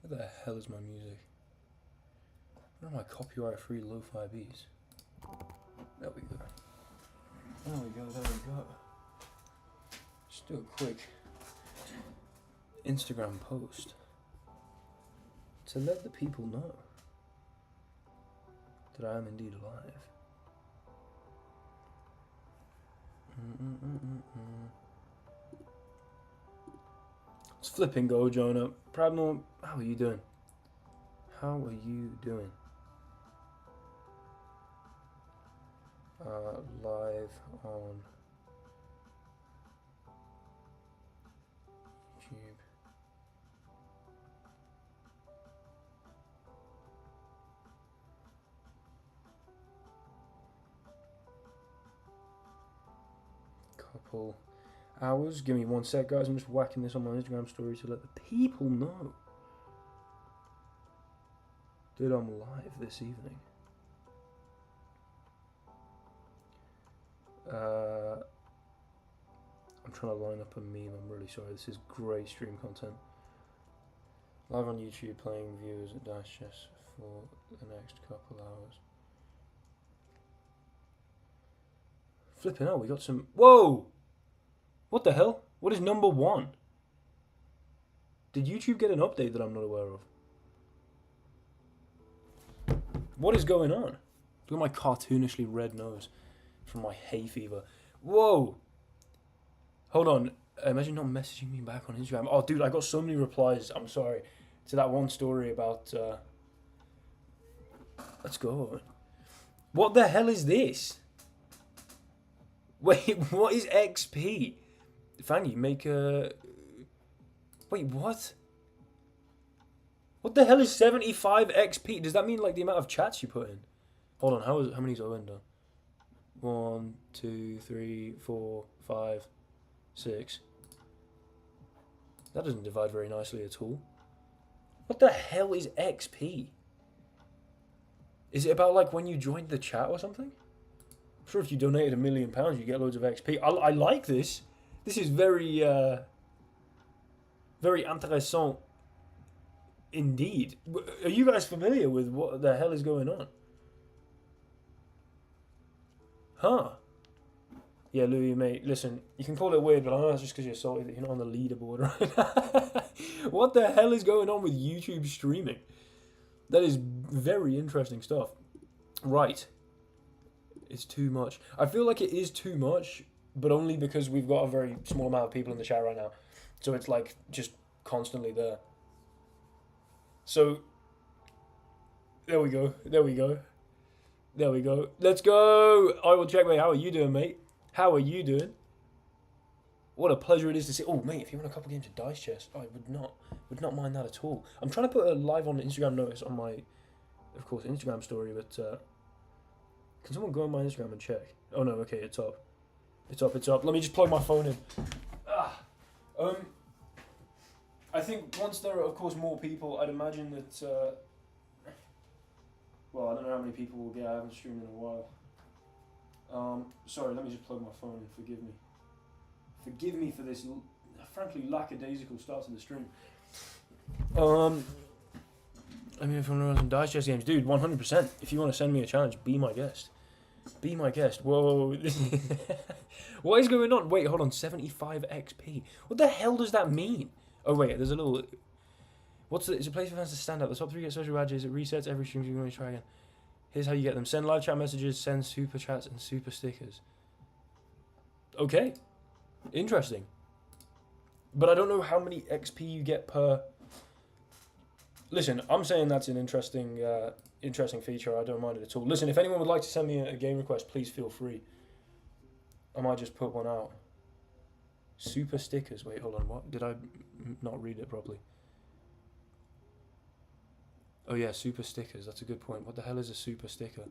Where the hell is my music? Where are my copyright-free lo-fi beats? There we go. There we go, there we go. Just do a quick Instagram post to let the people know that I am indeed alive. Let's flipping go, Jonah. Prabno, how are you doing? How are you doing? Live on YouTube. Couple hours. Give me 1 sec, guys. I'm just whacking this on my Instagram story to let the people know that I'm live this evening. I'm trying to line up a meme. I'm really sorry. This is great stream content. Live on YouTube, playing viewers at Dash Chess for the next couple hours. Flipping out, we got some. Whoa! What the hell? What is number 1? Did YouTube get an update that I'm not aware of? What is going on? Look at my cartoonishly red nose from my hay fever. Whoa! Hold on. Imagine not messaging me back on Instagram. Oh, dude, I got so many replies. I'm sorry. To that one story about. Let's go. What the hell is this? Wait, what is XP? Fanny, make a. Wait, what? What the hell is 75 XP? Does that mean like the amount of chats you put in? Hold on, how many is Owen done? 1, 2, 3, 4, 5, 6. That doesn't divide very nicely at all. What the hell is XP? Is it about like when you joined the chat or something? I'm sure if you donated £1 million, you get loads of XP. I like this. This is very, very intéressant indeed. Are you guys familiar with what the hell is going on? Huh? Yeah, Louis, mate, listen, you can call it weird, but I know that's just because you're salty that you're not on the leaderboard right now. What the hell is going on with YouTube streaming? That is very interesting stuff. Right. It's too much. I feel like it is too much, but only because we've got a very small amount of people in the chat right now. So it's like just constantly there. So, there we go. There we go. There we go. Let's go. I will check, mate. How are you doing, mate? How are you doing? What a pleasure it is to see. Oh, mate, if you want a couple games of dice chess, I would not mind that at all. I'm trying to put a live on Instagram notice on my, of course, Instagram story, but can someone go on my Instagram and check? Oh no, okay, it's up. It's up, it's up. Let me just plug my phone in. I think once there are, of course, more people, I'd imagine that, well, I don't know how many people we'll get. I haven't streamed in a while. Sorry, let me just plug my phone in. Forgive me. Forgive me for this, frankly, lackadaisical start to the stream. I mean, if I'm running some dice chess games, dude, 100%. If you want to send me a challenge, be my guest. Be my guest. Whoa. What is going on? Wait, hold on. 75 XP. What the hell does that mean? Oh, wait, there's a little... It's a place for fans to stand up. The top 3 get social badges. It resets every stream. You're going to try again. Here's how you get them. Send live chat messages, send super chats, and super stickers. Okay. Interesting. But I don't know how many XP you get per... Listen, I'm saying that's an interesting interesting feature. I don't mind it at all. Listen, if anyone would like to send me a game request, please feel free. I might just put one out. Super stickers. Wait, hold on. What? Did I not read it properly? Oh yeah, super stickers. That's a good point. What the hell is a super sticker?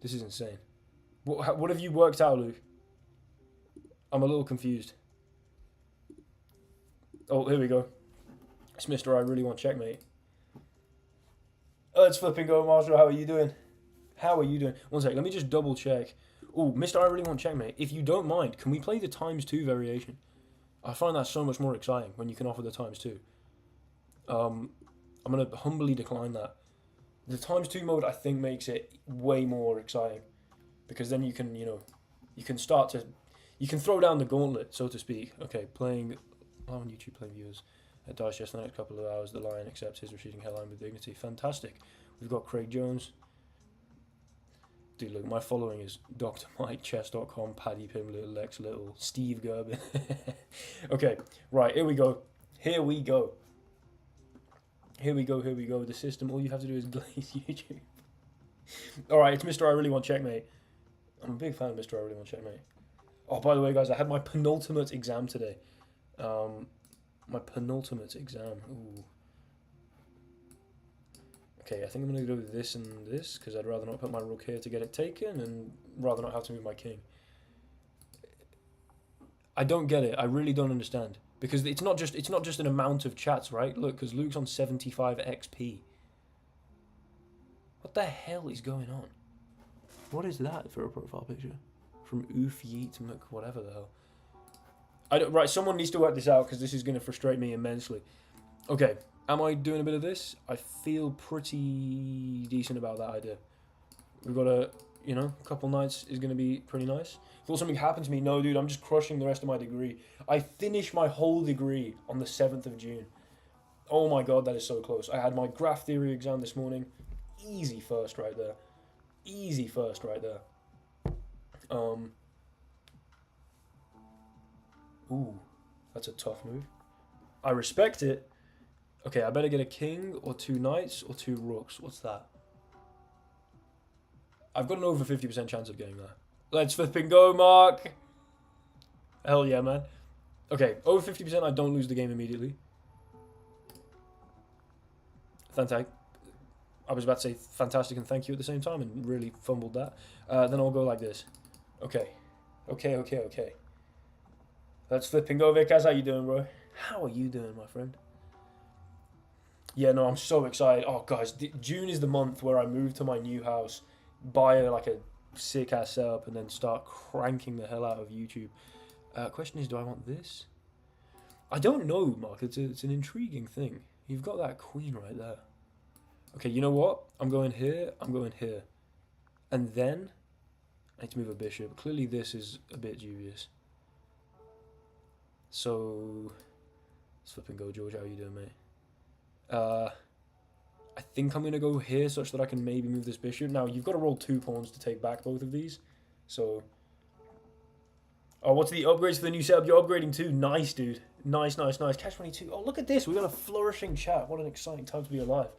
This is insane. What have you worked out, Luke? I'm a little confused. Oh, here we go. It's Mr. I really want checkmate. Let's flipping go, Marshall. How are you doing? How are you doing? One sec. Let me just double check. Oh, Mr. I really want checkmate. If you don't mind, can we play the ×2 variation? I find that so much more exciting when you can offer the times 2. I'm going to humbly decline that. The times 2 mode, I think, makes it way more exciting. Because then you can, you can start to... You can throw down the gauntlet, so to speak. Okay, playing... on YouTube, playing viewers at Dice Chess the next couple of hours. The Lion accepts his retreating headline with dignity. Fantastic. We've got Craig Jones. Dude, look, my following is Dr. Mike, Chess.com, Paddy Pim, Little Lex Little, Steve Gerbin. Okay, right, here we go. Here we go. Here we go, here we go. The system, all you have to do is glaze YouTube. Alright, it's Mr. I Really Want Checkmate. I'm a big fan of Mr. I Really Want Checkmate. Oh, by the way, guys, I had my penultimate exam today. My penultimate exam. Ooh. Okay, I think I'm going to go with this and this, because I'd rather not put my rook here to get it taken, and rather not have to move my king. I don't get it. I really don't understand. Because it's not just an amount of chats, right? Look, because Luke's on 75 XP. What the hell is going on? What is that for a profile picture? From Oof Yeet Mc whatever the hell. Right, someone needs to work this out, because this is going to frustrate me immensely. Okay. Am I doing a bit of this? I feel pretty decent about that idea. We've got a, couple nights is going to be pretty nice. If something happened to me, no, dude, I'm just crushing the rest of my degree. I finished my whole degree on the 7th of June. Oh my god, that is so close. I had my graph theory exam this morning. Easy first right there. Easy first right there. Ooh, that's a tough move. I respect it. Okay, I better get a king, or 2 knights, or 2 rooks. What's that? I've got an over 50% chance of getting that. Let's flipping go, Mark! Hell yeah, man. Okay, over 50%, I don't lose the game immediately. Fantastic. I was about to say fantastic and thank you at the same time, and really fumbled that. Then I'll go like this. Okay. Okay. Let's flipping go, Vikas. How you doing, bro? How are you doing, my friend? Yeah, no, I'm so excited. Oh, guys, June is the month where I move to my new house, buy a sick-ass setup, and then start cranking the hell out of YouTube. Question is, do I want this? I don't know, Mark. It's an intriguing thing. You've got that queen right there. Okay, you know what? I'm going here. I'm going here. And then I need to move a bishop. Clearly, this is a bit dubious. So, let's flip and go, George. How are you doing, mate? I think I'm going to go here such that I can maybe move this bishop. Now, you've got to roll 2 pawns to take back both of these. So... Oh, what's the upgrades for the new setup? You're upgrading too. Nice, dude. Nice. Catch 22. Oh, look at this. We've got a flourishing chat. What an exciting time to be alive.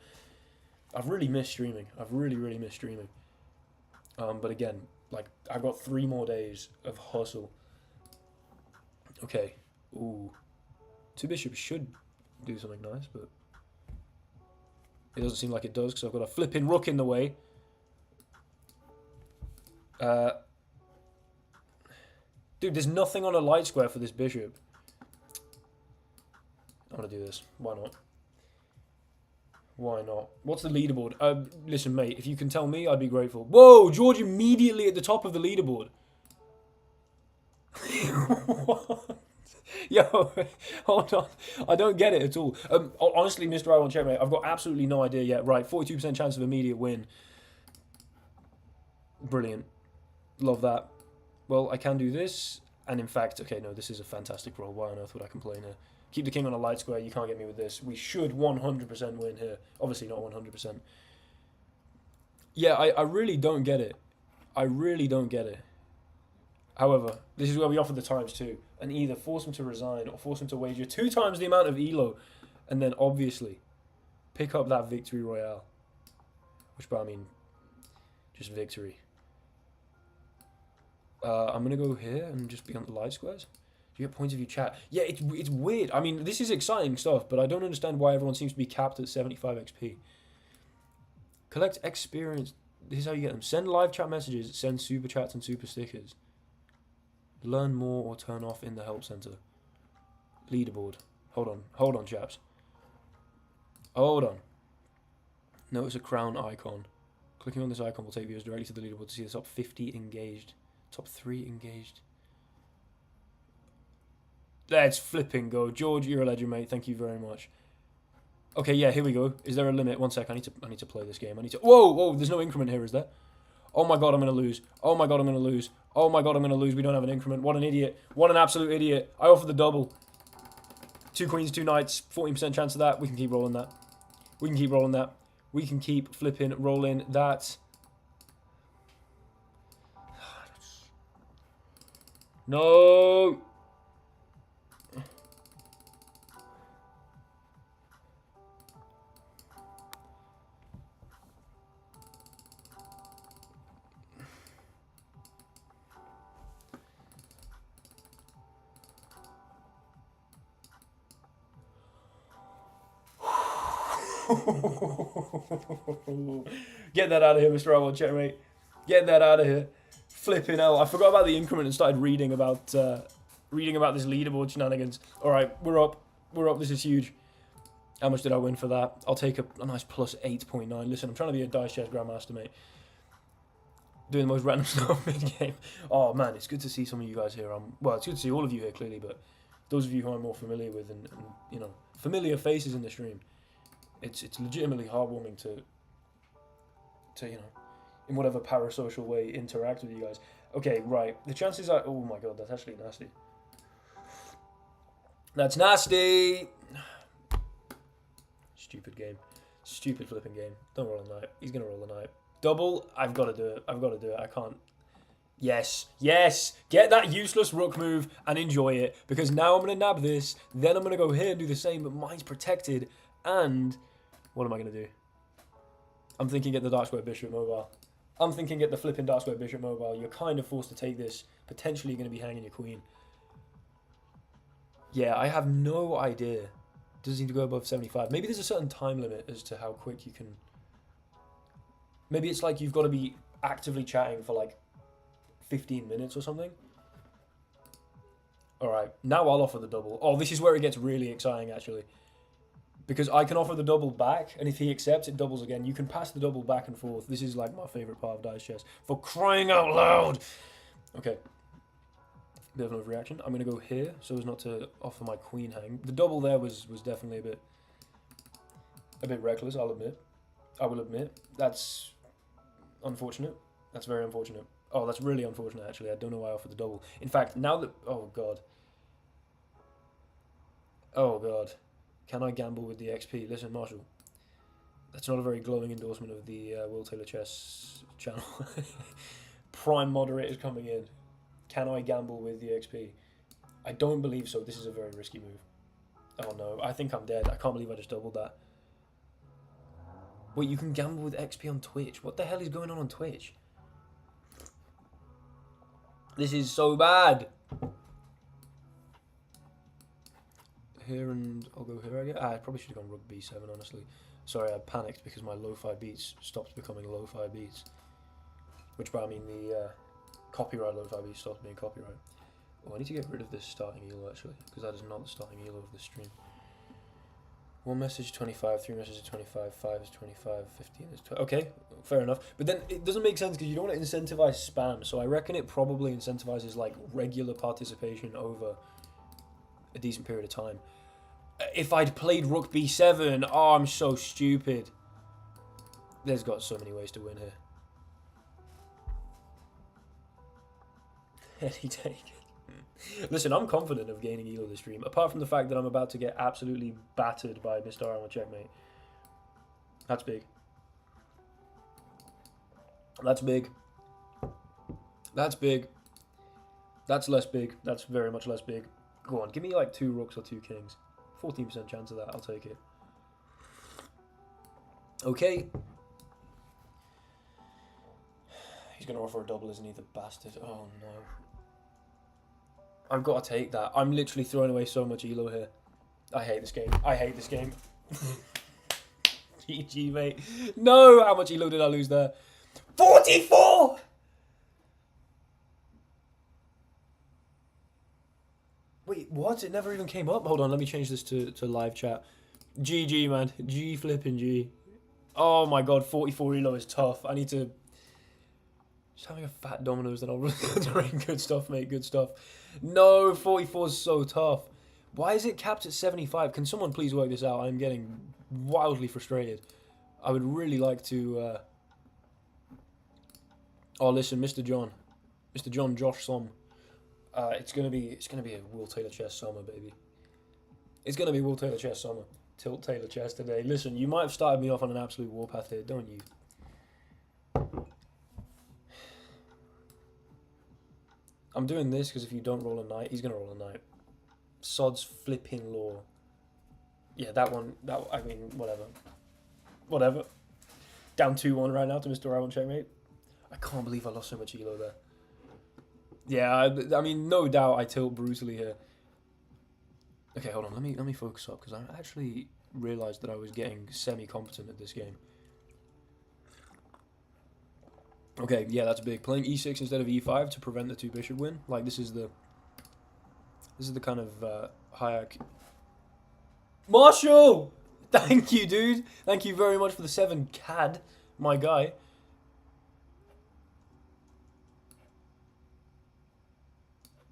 I've really missed streaming. I've really missed streaming. But again, I've got 3 more days of hustle. Okay. Ooh. 2 bishops should do something nice, but... It doesn't seem like it does, because I've got a flipping rook in the way. Dude, there's nothing on a light square for this bishop. I'm going to do this. Why not? Why not? What's the leaderboard? Listen, mate, if you can tell me, I'd be grateful. Whoa, George immediately at the top of the leaderboard. What? Yo, hold on. I don't get it at all. Honestly, Mr. I Want Checkmate, I've got absolutely no idea yet. Right, 42% chance of immediate win. Brilliant. Love that. Well, I can do this. And in fact, okay, no, this is a fantastic roll. Why on earth would I complain here? Keep the king on a light square. You can't get me with this. We should 100% win here. Obviously not 100%. Yeah, I really don't get it. I really don't get it. However, this is where we offer the ×2, and either force him to resign or force him to wager 2 times the amount of elo, and then obviously pick up that victory royale. Which, by I mean, just victory. I'm going to go here and just be on the light squares. Do you get points of view chat? Yeah, it's weird. I mean, this is exciting stuff, but I don't understand why everyone seems to be capped at 75 XP. Collect experience. This is how you get them. Send live chat messages, send super chats and super stickers. Learn more or turn off in the help center. Leaderboard. Hold on, chaps. Hold on. Notice a crown icon. Clicking on this icon will take viewers directly to the leaderboard to see the top 50 engaged. Top 3 engaged. Let's flipping go. George, you're a legend, mate. Thank you very much. Okay, yeah, here we go. Is there a limit? One sec. I need to play this game. I need to. Whoa! There's no increment here, is there? Oh my god, I'm gonna lose. Oh my god, I'm gonna lose. Oh my god, I'm gonna lose. We don't have an increment. What an idiot. What an absolute idiot. I offer the double. 2 queens, 2 knights. 14% chance of that. We can keep rolling that. We can keep rolling that. We can keep flipping rolling that. No! Get that out of here, Mr. I Want Checkmate. Get that out of here. Flipping out. I forgot about the increment and started reading about this leaderboard shenanigans. Alright, we're up. We're up. This is huge. How much did I win for that? I'll take a nice plus 8.9. Listen, I'm trying to be a dice chess grandmaster, mate. Doing the most random stuff mid-game. Oh, man, it's good to see some of you guys here. Well, it's good to see all of you here, clearly, but those of you who I'm more familiar with and you know, familiar faces in the stream, it's legitimately heartwarming to you know, in whatever parasocial way, interact with you guys. Okay, right. The chances are... Oh, my God, that's actually nasty. That's nasty! Stupid game. Stupid flipping game. Don't roll a knight. He's going to roll a knight. Double. I've got to do it. I've got to do it. I can't. Yes. Yes. Get that useless rook move and enjoy it. Because now I'm going to nab this. Then I'm going to go here and do the same. But mine's protected. And what am I going to do? I'm thinking get the dark square bishop mobile. I'm thinking get the flipping dark square bishop mobile. You're kind of forced to take this. Potentially going to be hanging your queen. Yeah, I have no idea. Doesn't seem to go above 75. Maybe there's a certain time limit as to how quick you can... Maybe it's like you've got to be actively chatting for like 15 minutes or something. Alright, now I'll offer the double. Oh, this is where it gets really exciting, actually. Because I can offer the double back, and if he accepts, it doubles again. You can pass the double back and forth. This is like my favourite part of dice chess. For crying out loud! Okay. Bit of an overreaction. I'm going to go here, so as not to offer my queen hang. The double there was definitely a bit reckless, I'll admit. I will admit. That's unfortunate. That's very unfortunate. Oh, that's really unfortunate, actually. I don't know why I offered the double. In fact, now that... Oh, God. Oh, God. Can I gamble with the XP? Listen, Marshall. That's not a very glowing endorsement of the Will Taylor Chess channel. Prime moderators coming in. Can I gamble with the XP? I don't believe so. This is a very risky move. Oh, no. I think I'm dead. I can't believe I just doubled that. Wait, you can gamble with XP on Twitch? What the hell is going on Twitch? This is so bad. Here and I'll go here, I guess. I probably should have gone rook b7, honestly. Sorry, I panicked because my lo-fi beats stopped becoming lo-fi beats. Which by I mean the copyright lo-fi beats stopped being copyright. Oh, I need to get rid of this starting elo, actually, because that is not the starting elo of this stream. 1 message 25, 3 messages 25, 5 is 25, 15 is 20. Okay, fair enough. But then it doesn't make sense because you don't want to incentivize spam. So I reckon it probably incentivizes like regular participation over a decent period of time. If I'd played rook b7, oh, I'm so stupid. There's got so many ways to win here. Any take. Listen, I'm confident of gaining elo this stream, apart from the fact that I'm about to get absolutely battered by Mr. I Want Checkmate. That's big. That's big. That's big. That's less big. That's very much less big. Go on, give me like 2 rooks or 2 kings. 14% chance of that, I'll take it. Okay. He's going to offer a double, isn't he, the bastard? Oh, no. I've got to take that. I'm literally throwing away so much elo here. I hate this game. I hate this game. GG, mate. No! How much elo did I lose there? 44! Wait, what? It never even came up? Hold on, let me change this to live chat. GG, man. G flipping G. Oh my god, 44 elo is tough. I need to... Just having a fat dominoes, then I'll really good stuff, mate. Good stuff. No, 44 is so tough. Why is it capped at 75? Can someone please work this out? I'm getting wildly frustrated. I would really like to... Oh, listen, Mr. John. Mr. John Josh Som. It's gonna be a Will Taylor chess summer, baby. It's gonna be Will Taylor chess summer. Tilt Taylor chess today. Listen, you might have started me off on an absolute warpath here, don't you? I'm doing this because if you don't roll a knight, he's gonna roll a knight. Sod's flipping law. Yeah, that one. I mean, whatever. Down 2-1 right now to Mr. I won't checkmate. I can't believe I lost so much elo there. Yeah, I mean, no doubt I tilt brutally here. Okay, hold on. Let me focus up because I actually realized that I was getting semi-competent at this game. Okay, yeah, that's big. Playing e6 instead of e5 to prevent the 2 bishop win. Like this is the kind of hierarchy. Marshall, thank you, dude. Thank you very much for the 7 CAD, my guy.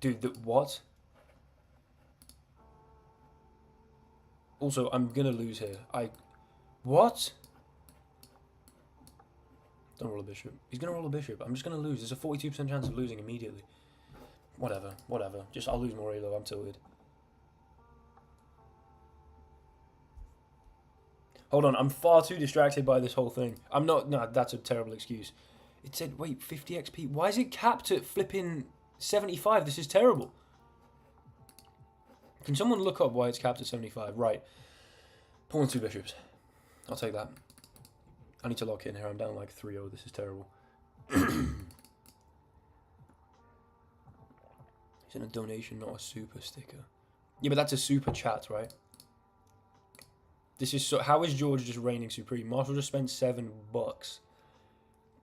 Dude, what? Also, I'm gonna lose here. What? Don't roll a bishop. He's gonna roll a bishop. I'm just gonna lose. There's a 42% chance of losing immediately. Whatever. Just, I'll lose more elo. I'm tilted. Hold on. I'm far too distracted by this whole thing. I'm not... No, that's a terrible excuse. It said, wait, 50 XP. Why is it capped at flipping 75? This is terrible. Can someone look up why it's capped at 75? Right. Pawn 2 bishops. I'll take that. I need to lock in here. I'm down like 3-0. This is terrible. He's in a donation, not a super sticker. Yeah, but that's a super chat, right? This is so... How is George just reigning supreme? Marshall just spent $7.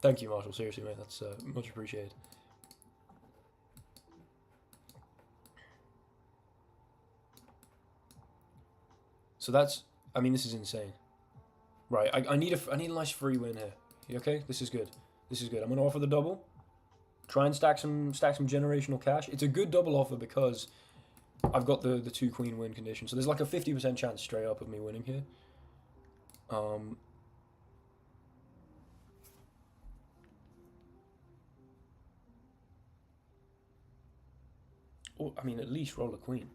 Thank you, Marshall. Seriously, mate. That's much appreciated. So that's... I mean, this is insane. Right, I need a nice free win here. You okay? This is good. This is good. I'm gonna offer the double. Try and stack some generational cash. It's a good double offer because I've got the 2 queen win condition. So there's like a 50% chance straight up of me winning here. Oh, I mean, at least roll a queen.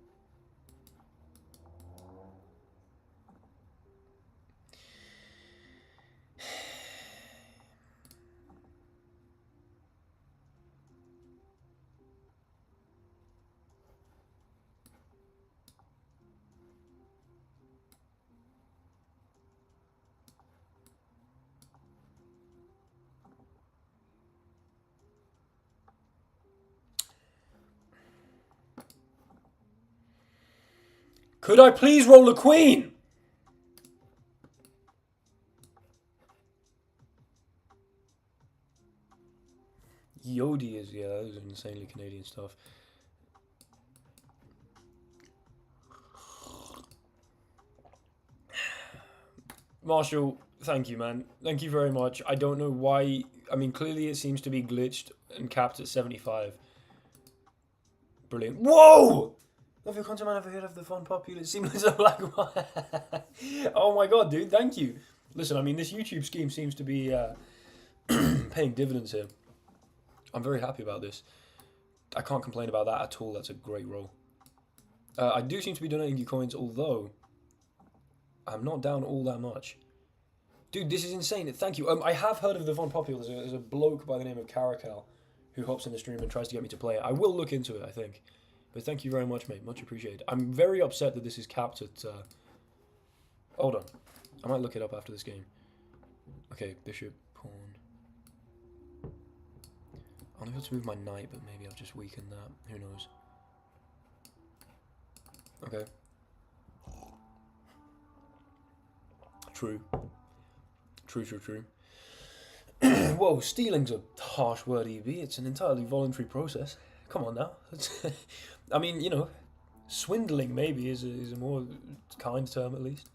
Could I please roll a queen? Yodi is, yeah, that is insanely Canadian stuff. Marshall, thank you, man. Thank you very much. I don't know why. I mean, clearly it seems to be glitched and capped at 75. Brilliant. Whoa! Love your content, man. I've heard of the fun, popular, seamless black one. Oh my god, dude. Thank you. Listen, I mean, this YouTube scheme seems to be paying dividends here. I'm very happy about this. I can't complain about that at all. That's a great roll. I do seem to be donating you coins, although I'm not down all that much. Dude, this is insane. Thank you. I have heard of the Von Popular. There's a bloke by the name of Caracal who hops in the stream and tries to get me to play it. I will look into it, I think. But thank you very much, mate. Much appreciated. I'm very upset that this is capped at... Hold on. I might look it up after this game. Okay, bishop, pawn. I'll be able to move my knight, but maybe I've just weakened that. Who knows? Okay. True. True. Whoa, stealing's a harsh word, EB. It's an entirely voluntary process. Come on now. I mean, you know, swindling maybe is a more kind term at least.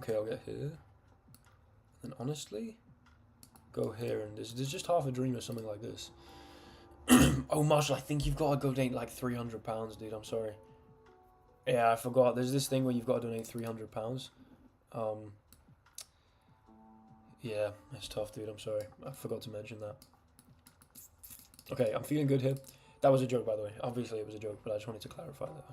Okay, I'll get here. And honestly, go here, and there's just half a dream or something like this. Oh, Marshall, I think you've got to go donate like £300, dude. I'm sorry. Yeah, I forgot. There's this thing where you've got to donate £300. Yeah, it's tough, dude. I'm sorry. I forgot to mention that. Okay, I'm feeling good here. That was a joke, by the way. Obviously, it was a joke, but I just wanted to clarify that.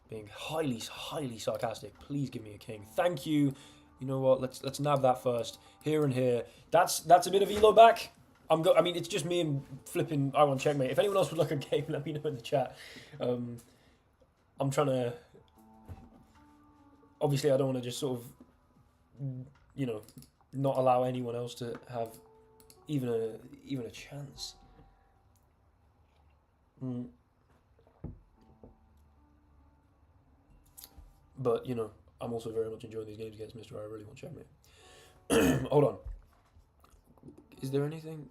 Being highly, highly sarcastic. Please give me a king. Thank you. You know what? Let's nab that first. Here and here. That's a bit of elo back. I mean, it's just me and flipping. I want checkmate. If anyone else would like a game, let me know in the chat. I'm trying to. Obviously, I don't want to just sort of, you know, not allow anyone else to have even a chance. But you know, I'm also very much enjoying these games against Mr. I really want checkmate. Hold on. Is there anything?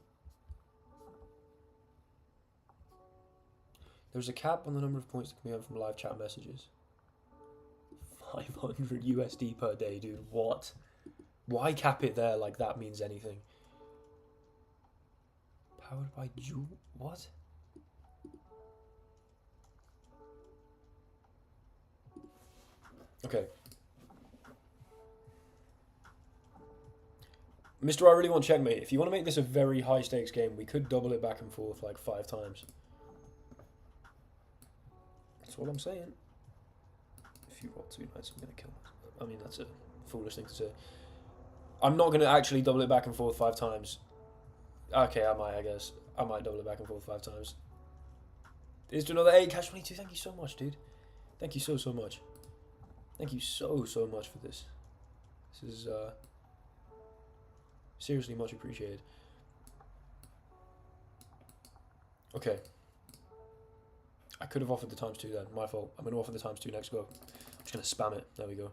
There's a cap on the number of points that can be earned from live chat messages. 500 USD per day, dude. What? Why cap it there like that means anything? Powered by Jewel? What? Okay. Mr. I really want checkmate. If you want to make this a very high stakes game, we could double it back and forth like 5 times. That's all I'm saying. If you roll 2 knights, I'm going to kill myself. I mean, that's a foolish thing to say. I'm not going to actually double it back and forth 5 times. Okay, I might, I guess. I might double it back and forth 5 times. Here's to another 8. Cash 22. Thank you so much, dude. Thank you so much. Thank you so much for this. This is seriously much appreciated. Okay. I could have offered the times 2 then. My fault. I'm going to offer the times 2 next go. I'm just going to spam it. There we go.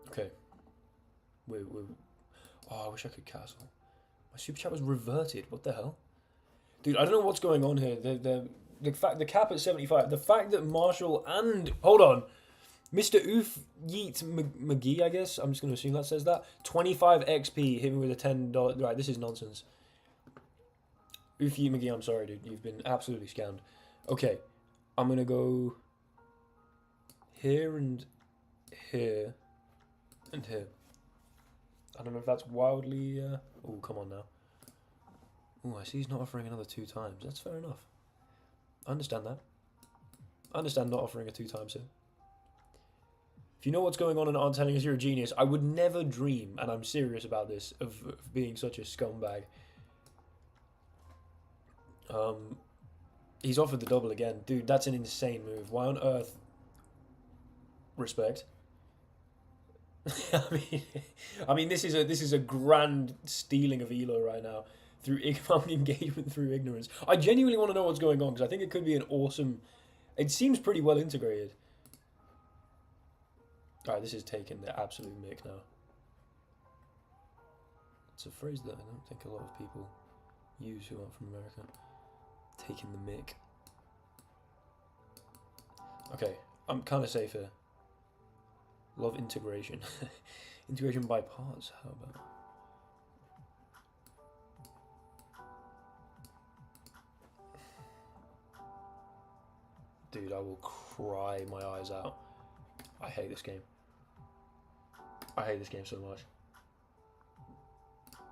Okay. Oh, I wish I could castle. My super chat was reverted. What the hell? Dude, I don't know what's going on here. The cap at 75. The fact that Marshall and... Hold on. Mr. Oof Yeet McGee, I guess. I'm just going to assume that says that. 25 XP hit me with a $10... Right, this is nonsense. Oof Yeet McGee, I'm sorry, dude. You've been absolutely scammed. Okay. I'm going to go... here and here and here. I don't know if that's wildly... Oh, come on now. Oh, I see he's not offering another 2 times. That's fair enough. I understand that. I understand not offering a 2 times here. If you know what's going on and aren't telling us you're a genius, I would never dream, and I'm serious about this, of being such a scumbag. He's offered the double again. Dude, that's an insane move. Why on earth? Respect. I mean, this is a grand stealing of elo right now through engagement through ignorance. I genuinely want to know what's going on because I think it could be an awesome. It seems pretty well integrated. All right, this is taking the absolute mick now. It's a phrase that I don't think a lot of people use who aren't from America. Taking the mick. Okay, I'm kind of safe here. Love integration. Integration by parts, how about? Dude, I will cry my eyes out. I hate this game. I hate this game so much.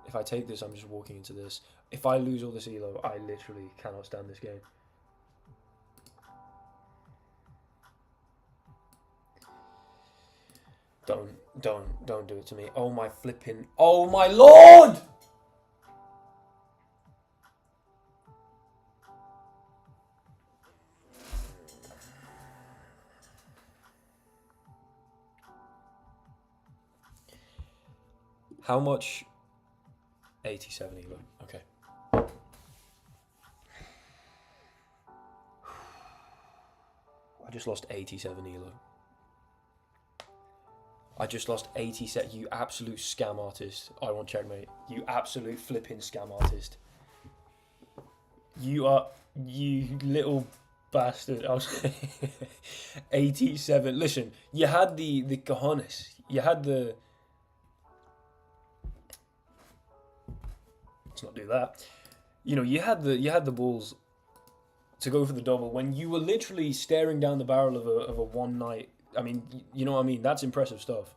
If I take this, I'm just walking into this. If I lose all this elo, I literally cannot stand this game. Don't do it to me. Oh my flipping, oh my lord! How much? 87 elo. Okay. I just lost 87 elo. I just lost 87. You absolute scam artist. I want checkmate. You absolute flipping scam artist. You are, you little bastard. I was 87. Listen, you had the cojones. You had the. Let's not do that. You know, you had the balls to go for the double when you were literally staring down the barrel of a one night. I mean, you know what I mean? That's impressive stuff.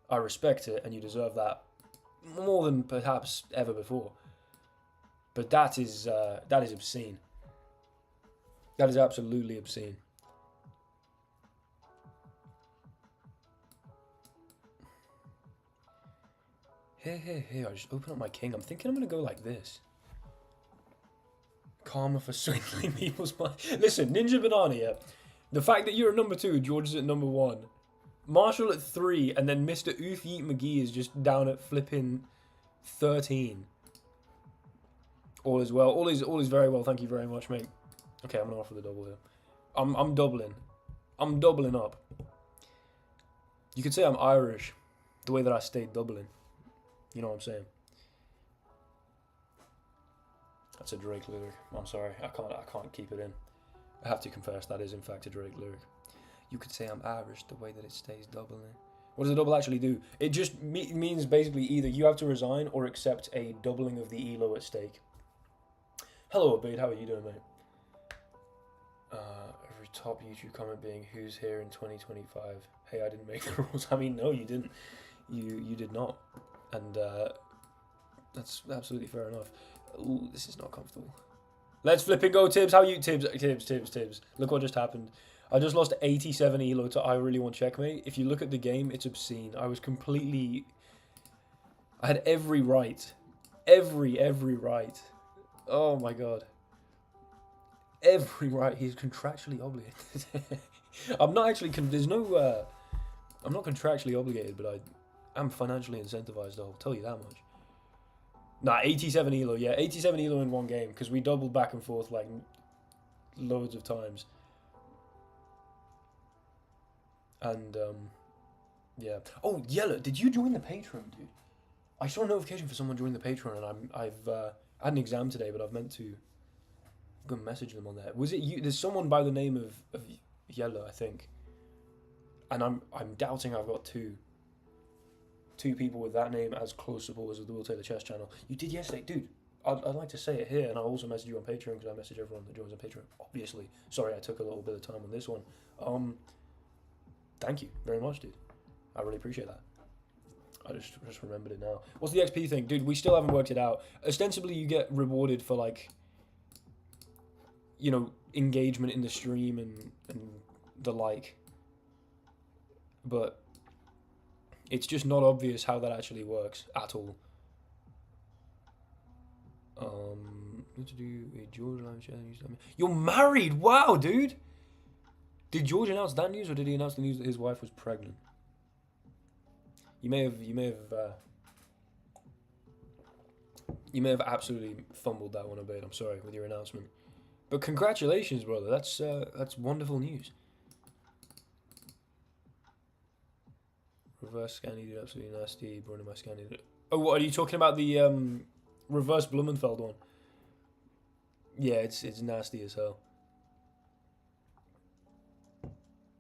I respect it, and you deserve that more than perhaps ever before. But that is obscene. That is absolutely obscene. Here, I just open up my king. I'm thinking I'm going to go like this. Karma for swindling people's money. Listen, Ninja Banana, yeah. The fact that you're at number 2, George is at number 1. Marshall at 3, and then Mr. Oof Yeet McGee is just down at flipping 13. All is well. All is very well. Thank you very much, mate. Okay, I'm gonna offer the double here. I'm doubling. I'm doubling up. You could say I'm Irish, the way that I stayed doubling. You know what I'm saying? That's a Drake lyric. I'm sorry, I can't keep it in. I have to confess that is in fact a Drake lyric. You could say I'm Irish, the way that it stays doubling. What does a double actually do? It just means basically either you have to resign or accept a doubling of the ELO at stake. Hello, Abid. How are you doing, mate? Every top YouTube comment being "Who's here in 2025?" Hey, I didn't make the rules. I mean, no, you didn't. You did not, and that's absolutely fair enough. Ooh, this is not comfortable. Let's flipping go, Tibbs. How are you, Tibbs? Look what just happened. I just lost 87 elo to I Really Want Checkmate. If you look at the game, it's obscene. I was completely... I had every right. Every right. Oh my god. Every right. He's contractually obligated. I'm not actually... There's no... I'm not contractually obligated, but I am financially incentivized, I'll tell you that much. Nah, 87 elo. Yeah, 87 elo in one game, because we doubled back and forth, like, loads of times. And, yeah. Oh, Yellow, did you join the Patreon, dude? I saw a notification for someone joining the Patreon, and I've had an exam today, but I've meant to go message them on there. Was it you? There's someone by the name of Yellow, I think. And I'm doubting I've got two people with that name as close supporters of the Will Taylor Chess channel. You did yesterday, dude. I'd like to say it here, and I'll also message you on Patreon, because I message everyone that joins on Patreon, obviously. Sorry, I took a little bit of time on this one. Thank you very much, dude. I really appreciate that. I just remembered it now. What's the XP thing? Dude, we still haven't worked it out. Ostensibly, you get rewarded for, like, you know, engagement in the stream and the like. But it's just not obvious how that actually works at all. What to do with George live chat? You're married? Wow, dude. Did George announce that news, or did he announce the news that his wife was pregnant? You may have absolutely fumbled that one a bit. I'm sorry with your announcement, but congratulations, brother. That's wonderful news. Reverse scanning, dude, absolutely nasty. Running my scanning. Oh, what are you talking about? The reverse Blumenfeld one. Yeah, it's nasty as hell.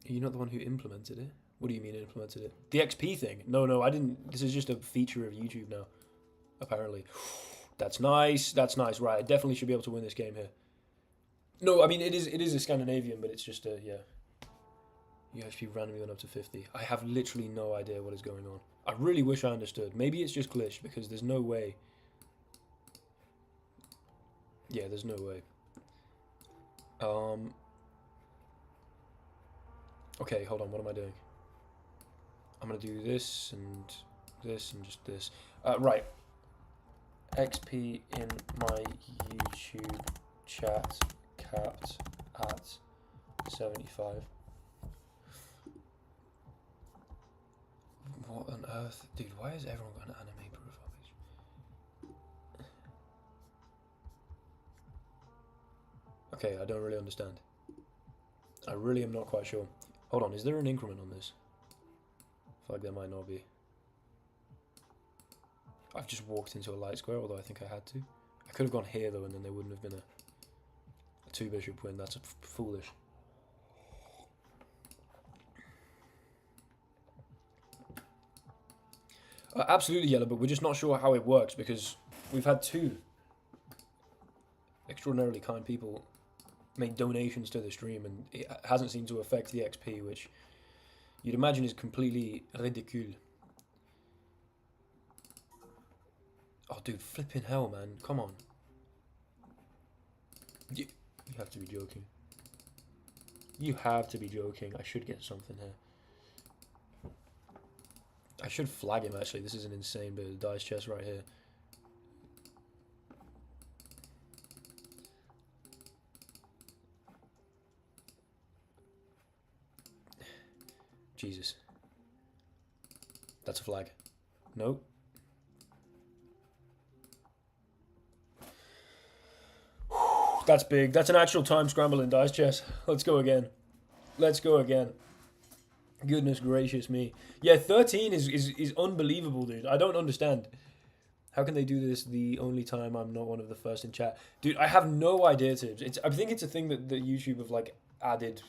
Are you not the one who implemented it? What do you mean implemented it? The XP thing? No, I didn't. This is just a feature of YouTube now, apparently. That's nice. That's nice. Right, I definitely should be able to win this game here. No, I mean, it is a Scandinavian, but it's just a, yeah. You XP randomly went up to 50. I have literally no idea what is going on. I really wish I understood. Maybe it's just glitched, because there's no way. Yeah, there's no way. Okay, hold on, what am I doing? I'm gonna do this and just this. Right. XP in my YouTube chat capped at 75. What on earth? Dude, why has everyone got an anime profile page? Okay, I don't really understand. I really am not quite sure. Hold on, is there an increment on this? I feel like there might not be. I've just walked into a light square, although I think I had to. I could have gone here, though, and then there wouldn't have been a 2-bishop win. That's foolish. Absolutely, Yellow, but we're just not sure how it works, because we've had two extraordinarily kind people make donations to the stream, and it hasn't seemed to affect the XP, which you'd imagine is completely ridicule. Oh, dude, flipping hell, man. Come on. You have to be joking. You have to be joking. I should get something here. I should flag him, actually. This is an insane bit of dice chest right here. Jesus. That's a flag. Nope. That's big. That's an actual time scramble in dice chess. Let's go again. Let's go again. Goodness gracious me. Yeah, 13 is unbelievable, dude. I don't understand. How can they do this the only time I'm not one of the first in chat? Dude, I have no idea, Tibbs. I think it's a thing that YouTube have, like, added,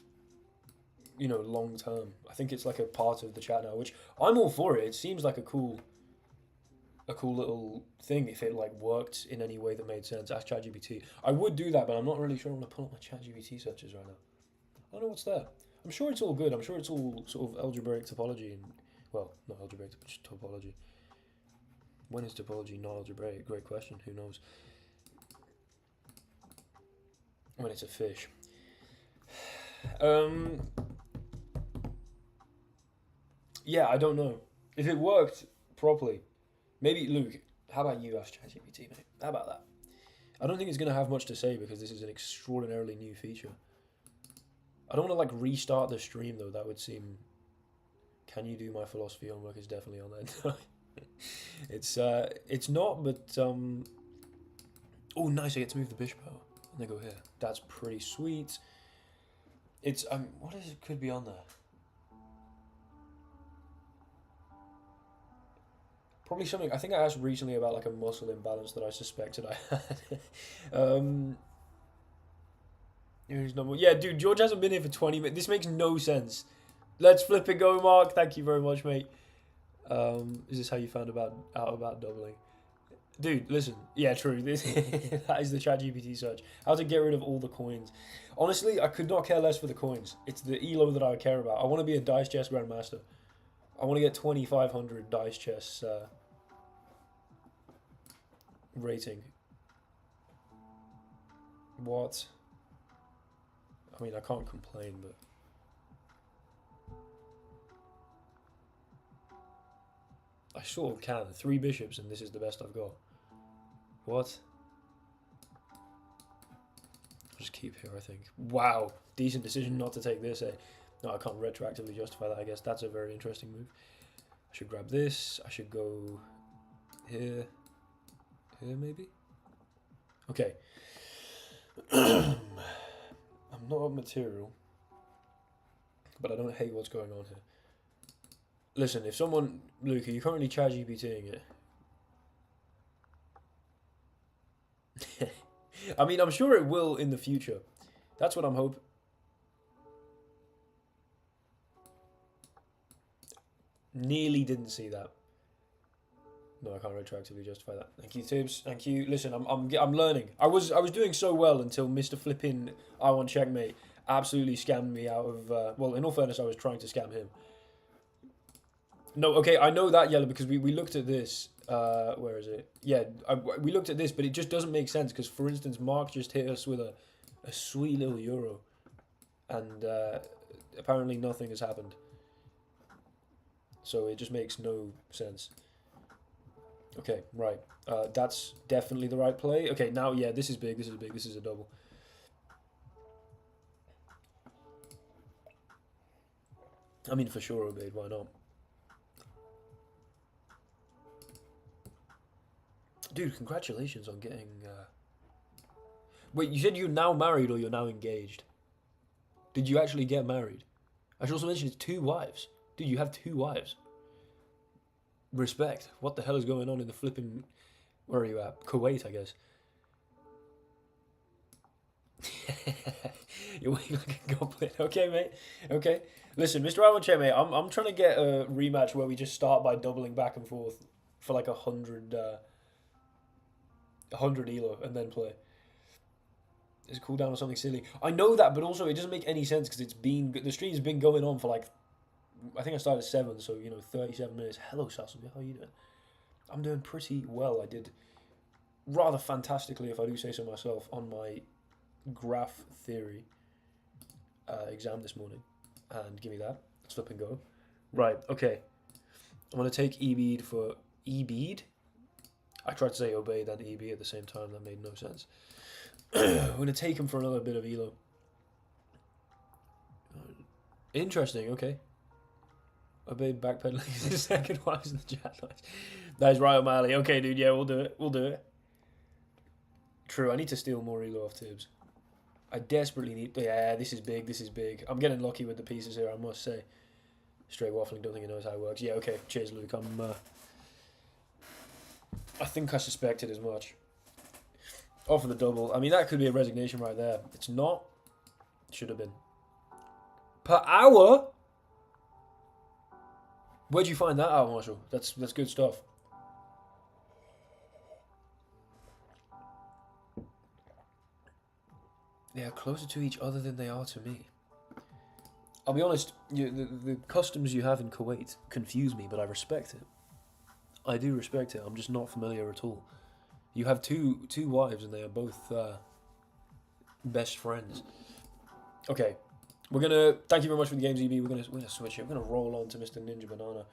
you know, long term. I think it's like a part of the chat now, which I'm all for it. It seems like a cool little thing if it like worked in any way that made sense. Ask ChatGPT. I would do that, but I'm not really sure. I'm gonna pull up my ChatGPT searches right now. I don't know what's there. I'm sure it's all good. I'm sure it's all sort of algebraic topology and, well, not algebraic, but just topology. When is topology not algebraic? Great question. Who knows? When it's a fish. Yeah, I don't know. If it worked properly, maybe, Luke, how about you ask ChatGPT, mate? How about that? I don't think it's going to have much to say because this is an extraordinarily new feature. I don't want to, like, restart the stream, though. That would seem... Can you do my philosophy homework? Is definitely on there. It's not, but... Oh, nice, I get to move the bishop out. And they go here. That's pretty sweet. It's... what is it could be on there? Probably something... I think I asked recently about, like, a muscle imbalance that I suspected I had. Here's number... Yeah, dude, George hasn't been here for 20 minutes. This makes no sense. Let's flip it go, Mark. Thank you very much, mate. Is this how you found out about doubling? Dude, listen. Yeah, true. That is the ChatGPT search. How to get rid of all the coins. Honestly, I could not care less for the coins. It's the elo that I would care about. I want to be a dice chess grandmaster. I want to get 2,500 dice chess rating. What? I mean, I can't complain, but... I sort of can. 3 bishops and this is the best I've got. What? I'll just keep here, I think. Wow. Decent decision not to take this, eh? No, I can't retroactively justify that, I guess. That's a very interesting move. I should grab this. I should go here. Here, maybe? Okay. I'm not on material, but I don't hate what's going on here. Listen, if someone... Luke, are you currently ChatGPTing it? I mean, I'm sure it will in the future. That's what I'm hoping. Nearly didn't see that. No, I can't retroactively justify that. Thank you, Tibbs. Thank you. Listen, I'm learning. I was doing so well until Mr. Flippin' I Want Checkmate absolutely scammed me out of... well, in all fairness, I was trying to scam him. No, okay, I know that, Yellow, because we looked at this. Where is it? Yeah, we looked at this, but it just doesn't make sense because, for instance, Mark just hit us with a sweet little euro, and apparently nothing has happened. So it just makes no sense. Okay, right. That's definitely the right play. Okay, now, yeah, this is big, this is big, this is a double. I mean, for sure, obeyed, why not? Dude, congratulations on getting... Wait, you said you're now married or you're now engaged? Did you actually get married? I should also mention it's 2 wives. Dude, you have 2 wives. Respect. What the hell is going on in the flipping... Where are you at? Kuwait, I guess. You're waiting like a goblin. Okay, mate. Okay. Listen, Mr. Iwanche, mate, I'm trying to get a rematch where we just start by doubling back and forth for like 100 elo and then play. It's cooldown or something silly. I know that, but also it doesn't make any sense because the stream's been going on for like, I think I started at 7, so 37 minutes. Hello, Sassubi, how are you doing? I'm doing pretty well. I did rather fantastically, if I do say so myself, on my graph theory exam this morning. And give me that. Let's flip and go. Right, okay. I'm going to take E-bead for E-bead. I tried to say obey then EB at the same time. That made no sense. I'm going to take him for another bit of Elo. Interesting, okay. Obeyed backpedaling in the second. Why is the chat noise? That is right, O'Malley. Okay, dude, yeah, we'll do it. We'll do it. True, I need to steal more Elo off Tibbs. I desperately need... Yeah, this is big, this is big. I'm getting lucky with the pieces here, I must say. Straight waffling, don't think he knows how it works. Yeah, okay, cheers, Luke. I think I suspected as much. Off of the double. I mean, that could be a resignation right there. It's not. It should have been. Per hour? Where'd you find that out, Marshall? That's good stuff. They are closer to each other than they are to me. I'll be honest, the customs you have in Kuwait confuse me, but I respect it. I do respect it. I'm just not familiar at all. You have two wives, and they are both best friends. Okay, we're gonna thank you very much for the games, EB. We're gonna switch it. We're gonna roll on to Mr. Ninja Banana,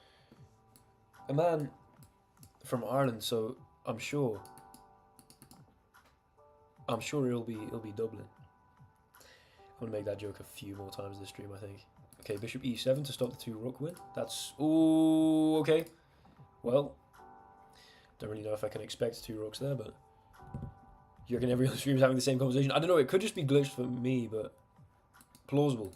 a man from Ireland. So I'm sure he'll be Dublin. I'm gonna make that joke a few more times this stream, I think. Okay, Bishop E7 to stop the 2 rook win. That's ooh okay. Well, don't really know if I can expect 2 rooks there, but you reckon every other stream is having the same conversation? I don't know. It could just be glitched for me, but plausible.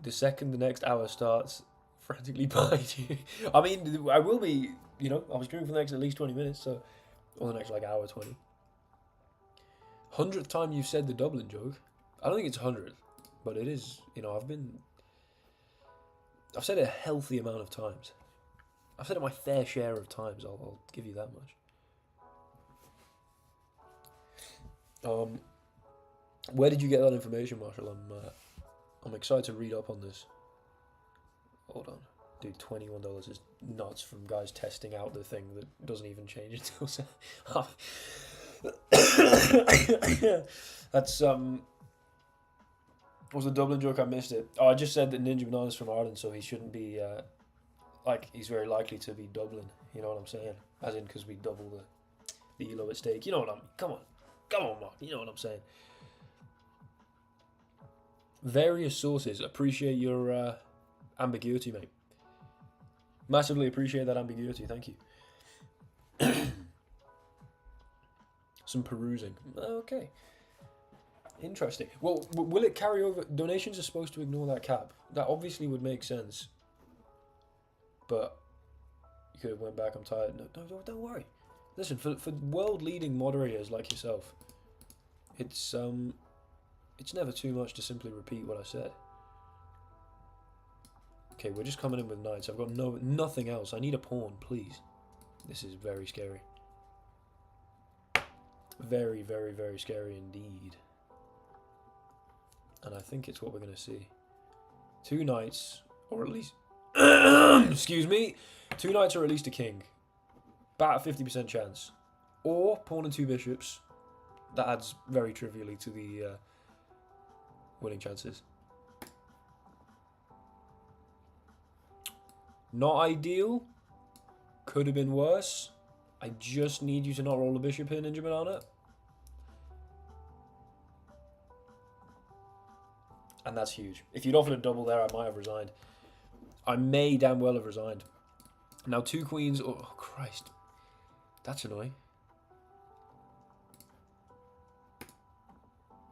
The second the next hour starts, frantically bite you. I mean, I will be. I was streaming for the next at least 20 minutes, so or the next like hour 20. 100th time you've said the Dublin joke. I don't think it's 100th, but it is. I've said it a healthy amount of times. I've said it my fair share of times. I'll give you that much. Where did you get that information, Marshall? I'm excited to read up on this. Hold on, dude. $21 is nuts from guys testing out the thing that doesn't even change until. That's what was the Dublin joke? I missed it. Oh, I just said that Ninja Banana's from Ireland, so he shouldn't be he's very likely to be Dublin. You know what I'm saying? As in, because we double the Elo at stake. You know what I'm... Come on, Mark. You know what I'm saying. Various sources. Appreciate your ambiguity, mate. Massively appreciate that ambiguity. Thank you. Some perusing. Okay. Interesting. Well, will it carry over? Donations are supposed to ignore that cap. That obviously would make sense. But you could have went back. I'm tired. No, don't worry. Listen, for world-leading moderators like yourself, it's never too much to simply repeat what I said. Okay, we're just coming in with knights. I've got nothing else. I need a pawn, please. This is very scary. Very, very, very scary indeed. And I think it's what we're going to see. 2 knights, or at least... excuse me. 2 knights or at least a king. About a 50% chance. Or pawn and 2 bishops. That adds very trivially to the winning chances. Not ideal. Could have been worse. I just need you to not roll a bishop here, Ninja Banana. And that's huge. If you'd offered a double there, I might have resigned. I may damn well have resigned. Now 2 queens. Oh, Christ. That's annoying.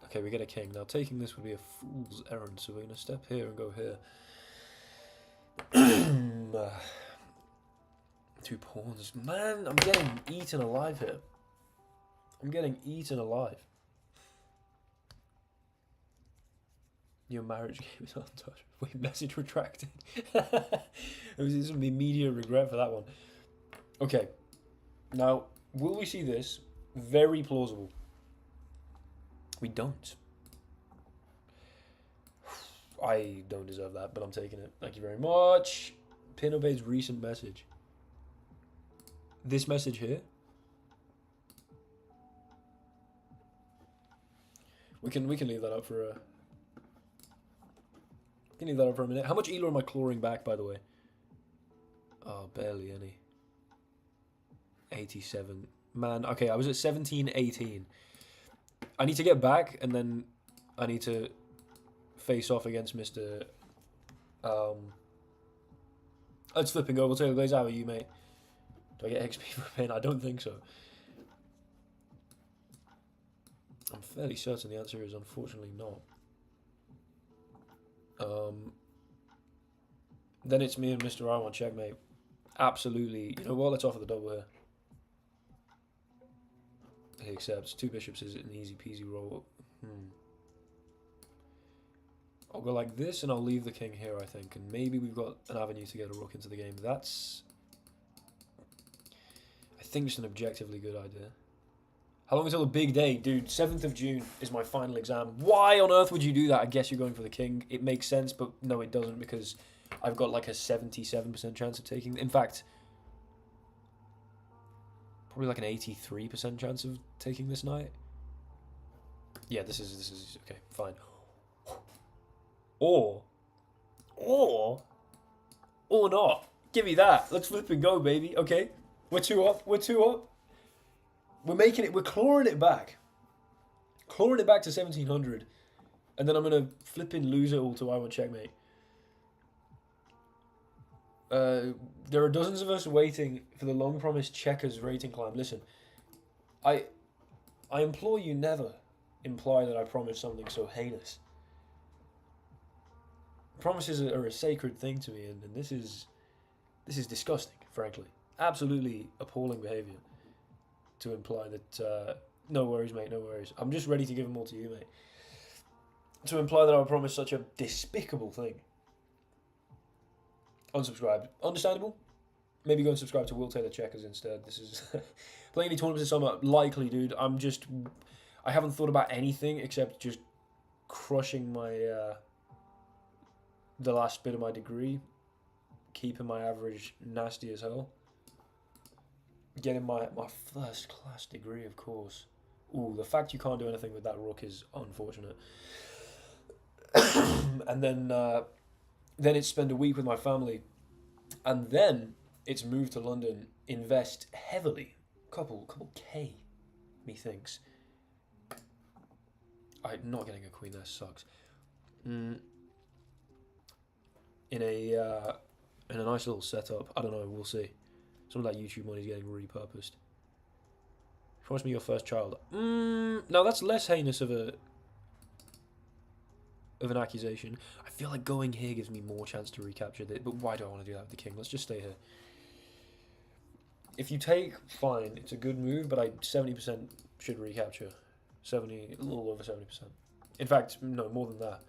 Okay, we get a king. Now taking this would be a fool's errand, so we're going to step here and go here. 2 pawns. Man, I'm getting eaten alive here. I'm getting eaten alive. Your marriage game is untouched. Wait, message retracted. There's going to be immediate regret for that one. Okay. Now, will we see this? Very plausible. We don't. I don't deserve that, but I'm taking it. Thank you very much. Pin obeys recent message. This message here. We can leave that up for a. We can leave that up for a minute. How much Elo am I clawing back, by the way? Oh, barely any. 87. Man, okay, I was at 17, 18. I need to get back, and then I need to face off against Mr. Let's flip and go. We'll take the glaze. How are you, mate? Do I get XP for a pin? I don't think so. I'm fairly certain the answer is unfortunately not. Then it's me and Mr. I want checkmate. Absolutely. You know what? Let's offer the double here. He accepts. 2 bishops is an easy peasy roll. I'll go like this and I'll leave the king here, I think. And maybe we've got an avenue to get a rook into the game. That's, I think, it's an objectively good idea. How long until the big day? Dude, 7th of June is my final exam. Why on earth would you do that? I guess you're going for the king. It makes sense, but no, it doesn't, because I've got like a 77% chance of taking. In fact, probably like an 83% chance of taking this knight. Yeah, this is okay, fine. Or not. Give me that. Let's flip and go, baby. Okay, we're 2 up. We're 2 up. We're making it. We're clawing it back. Clawing it back to 1700, and then I'm gonna flip and lose it all to I want checkmate. There are dozens of us waiting for the long-promised checkers rating climb. Listen, I implore you never imply that I promised something so heinous. Promises are a sacred thing to me, and this is disgusting, frankly. Absolutely appalling behaviour to imply that... no worries, mate, no worries. I'm just ready to give them all to you, mate. To imply that I promised such a despicable thing. Unsubscribed. Understandable? Maybe go and subscribe to Will Taylor Checkers instead. This is... playing any tournaments this summer? Likely, dude. I haven't thought about anything except just crushing my... the last bit of my degree. Keeping my average nasty as hell. Getting my first class degree, of course. Ooh, the fact you can't do anything with that rook is unfortunate. And then it's spend a week with my family, and then it's move to London, invest heavily, couple K, methinks. Not getting a queen there sucks. In a nice little setup. I don't know. We'll see. Some of that YouTube money is getting repurposed. Promise me your first child. Now that's less heinous of an accusation. I feel like going here gives me more chance to recapture this. But why do I want to do that with the king? Let's just stay here. If you take, fine. It's a good move, but I 70% should recapture. 70, a little over 70%. In fact, no, more than that.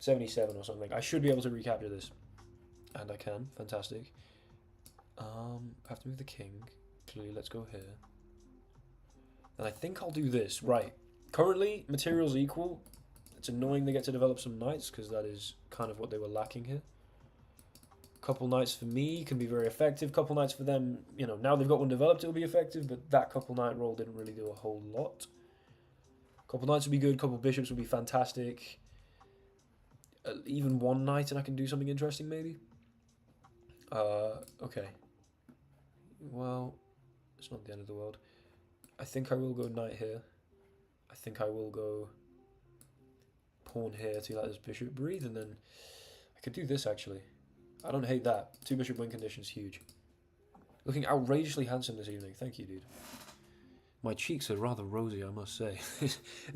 77 or something. I should be able to recapture this. And I can. Fantastic. I have to move the king. Clearly, let's go here. And I think I'll do this. Right. Currently, materials equal. It's annoying they get to develop some knights, because that is kind of what they were lacking here. Couple knights for me can be very effective. Couple knights for them, you know, now they've got one developed, it'll be effective, but that couple knight roll didn't really do a whole lot. Couple knights would be good. Couple bishops would be fantastic. Even one knight and I can do something interesting, maybe. Okay. Well, it's not the end of the world. I think I will go knight here. I think I will go pawn here to let this bishop breathe, and then I could do this, actually. I don't hate that. 2 bishop win condition is huge. Looking outrageously handsome this evening. Thank you, dude. My cheeks are rather rosy, I must say.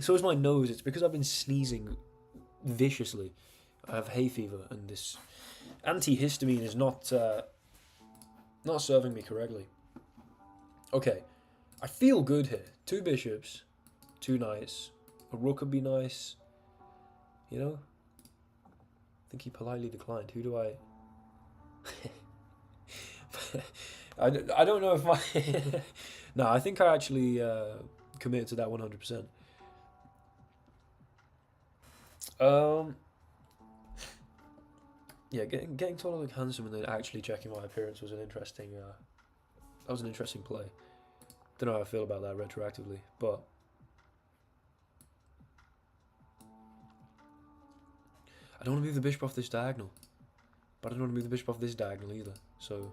So is my nose. It's because I've been sneezing viciously. I have hay fever, and this antihistamine is not serving me correctly. Okay, I feel good here. 2 bishops, 2 knights. A rook would be nice. You know? I think he politely declined. Who do I... I don't know if my... No, I think I actually committed to that 100%. Yeah, getting told I look handsome and then actually checking my appearance was an interesting. That was an interesting play. Don't know how I feel about that retroactively, but I don't want to move the bishop off this diagonal. But I don't want to move the bishop off this diagonal either. So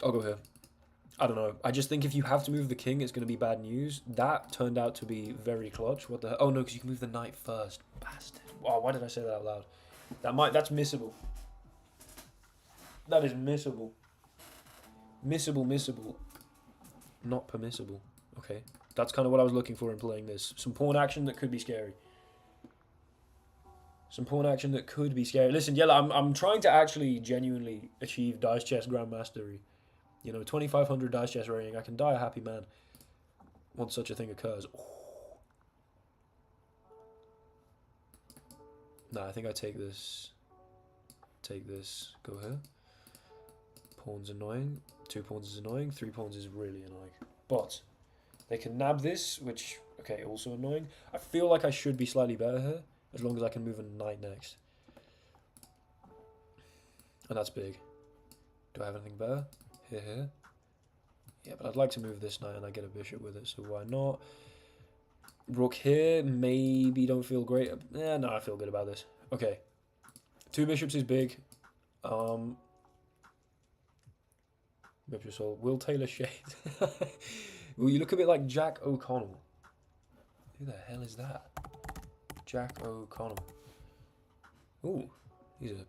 I'll go here. I don't know. I just think if you have to move the king, it's going to be bad news. That turned out to be very clutch. What the hell? Oh no, because you can move the knight first. Bastard. Wow, why did I say that out loud? That's missable. That is missable. Missable. Not permissible. Okay. That's kind of what I was looking for in playing this. Some pawn action that could be scary. Listen, Yella, I'm trying to actually genuinely achieve dice chess grandmastery. You know, 2500 dice chess rating. I can die a happy man once such a thing occurs. Ooh. Nah, I think I take this. Go here. Pawn's annoying. 2 pawns is annoying. 3 pawns is really annoying. But they can nab this, which, okay, also annoying. I feel like I should be slightly better here, as long as I can move a knight next. And that's big. Do I have anything better? Here. Yeah, but I'd like to move this knight and I get a bishop with it, so why not? Rook here, maybe don't feel great. No, I feel good about this. Okay. 2 bishops is big. Bishop soul. Will Taylor Shade. Well, you look a bit like Jack O'Connell. Who the hell is that? Jack O'Connell. Ooh, he's a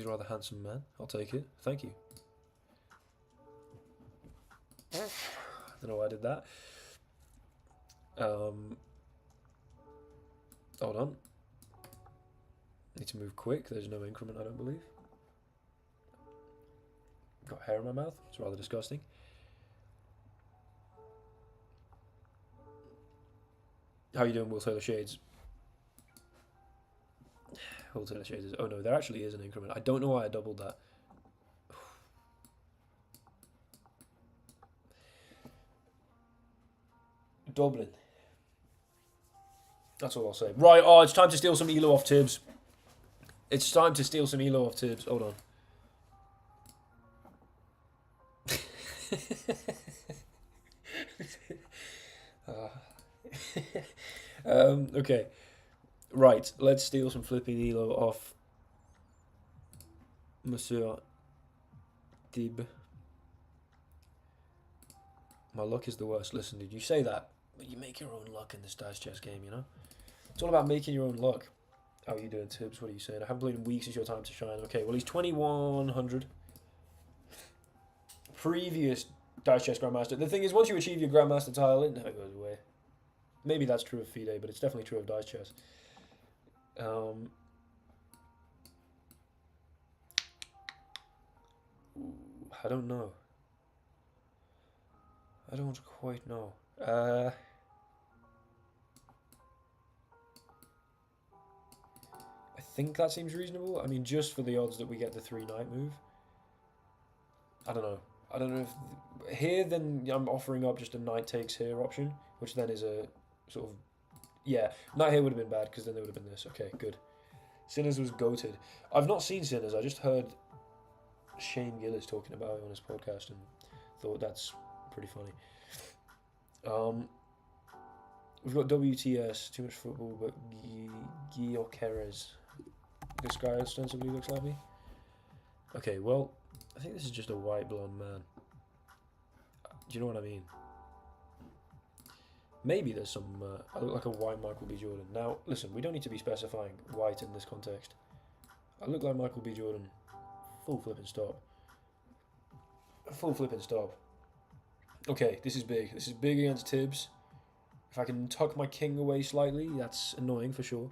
rather handsome man. I'll take it. Thank you. I don't know why I did that. Hold on. Need to move quick. There's no increment, I don't believe. Got hair in my mouth. It's rather disgusting. How are you doing, Will Taylor Shades? Will Taylor Shades is... Oh no, there actually is an increment. I don't know why I doubled that. Dublin. That's all I'll say. Right, oh, it's time to steal some elo off Tibbs. Hold on. Okay. Right, let's steal some flipping elo off Monsieur Dib. My luck is the worst. Listen, did you say that? But you make your own luck in this dice chess game, you know? It's all about making your own luck. How are you doing, Tibbs? What are you saying? I haven't played in weeks. It's your time to shine. Okay, well, he's 2100. Previous dice chess grandmaster. The thing is, once you achieve your grandmaster title, it never goes away. Maybe that's true of FIDE, but it's definitely true of dice chess. I don't know. I don't quite know. I think that seems reasonable. I mean, just for the odds that we get the 3 knight move. I don't know. I don't know if... Here, then I'm offering up just a knight takes here option, which then is a sort of... Yeah, knight here would have been bad, because then there would have been this. Okay, good. Sinners was goated. I've not seen Sinners. I just heard Shane Gillis talking about it on his podcast and thought that's pretty funny. We've got WTS, too much football, but Guilloqueres. This guy ostensibly looks like me. Okay, well, I think this is just a white blonde man. Do you know what I mean? Maybe there's some, I look like a white Michael B. Jordan. Now, listen, we don't need to be specifying white in this context. I look like Michael B. Jordan. Full flipping stop. Full flipping stop. Okay, this is big. This is big against Tibbs. If I can tuck my king away slightly, that's annoying for sure.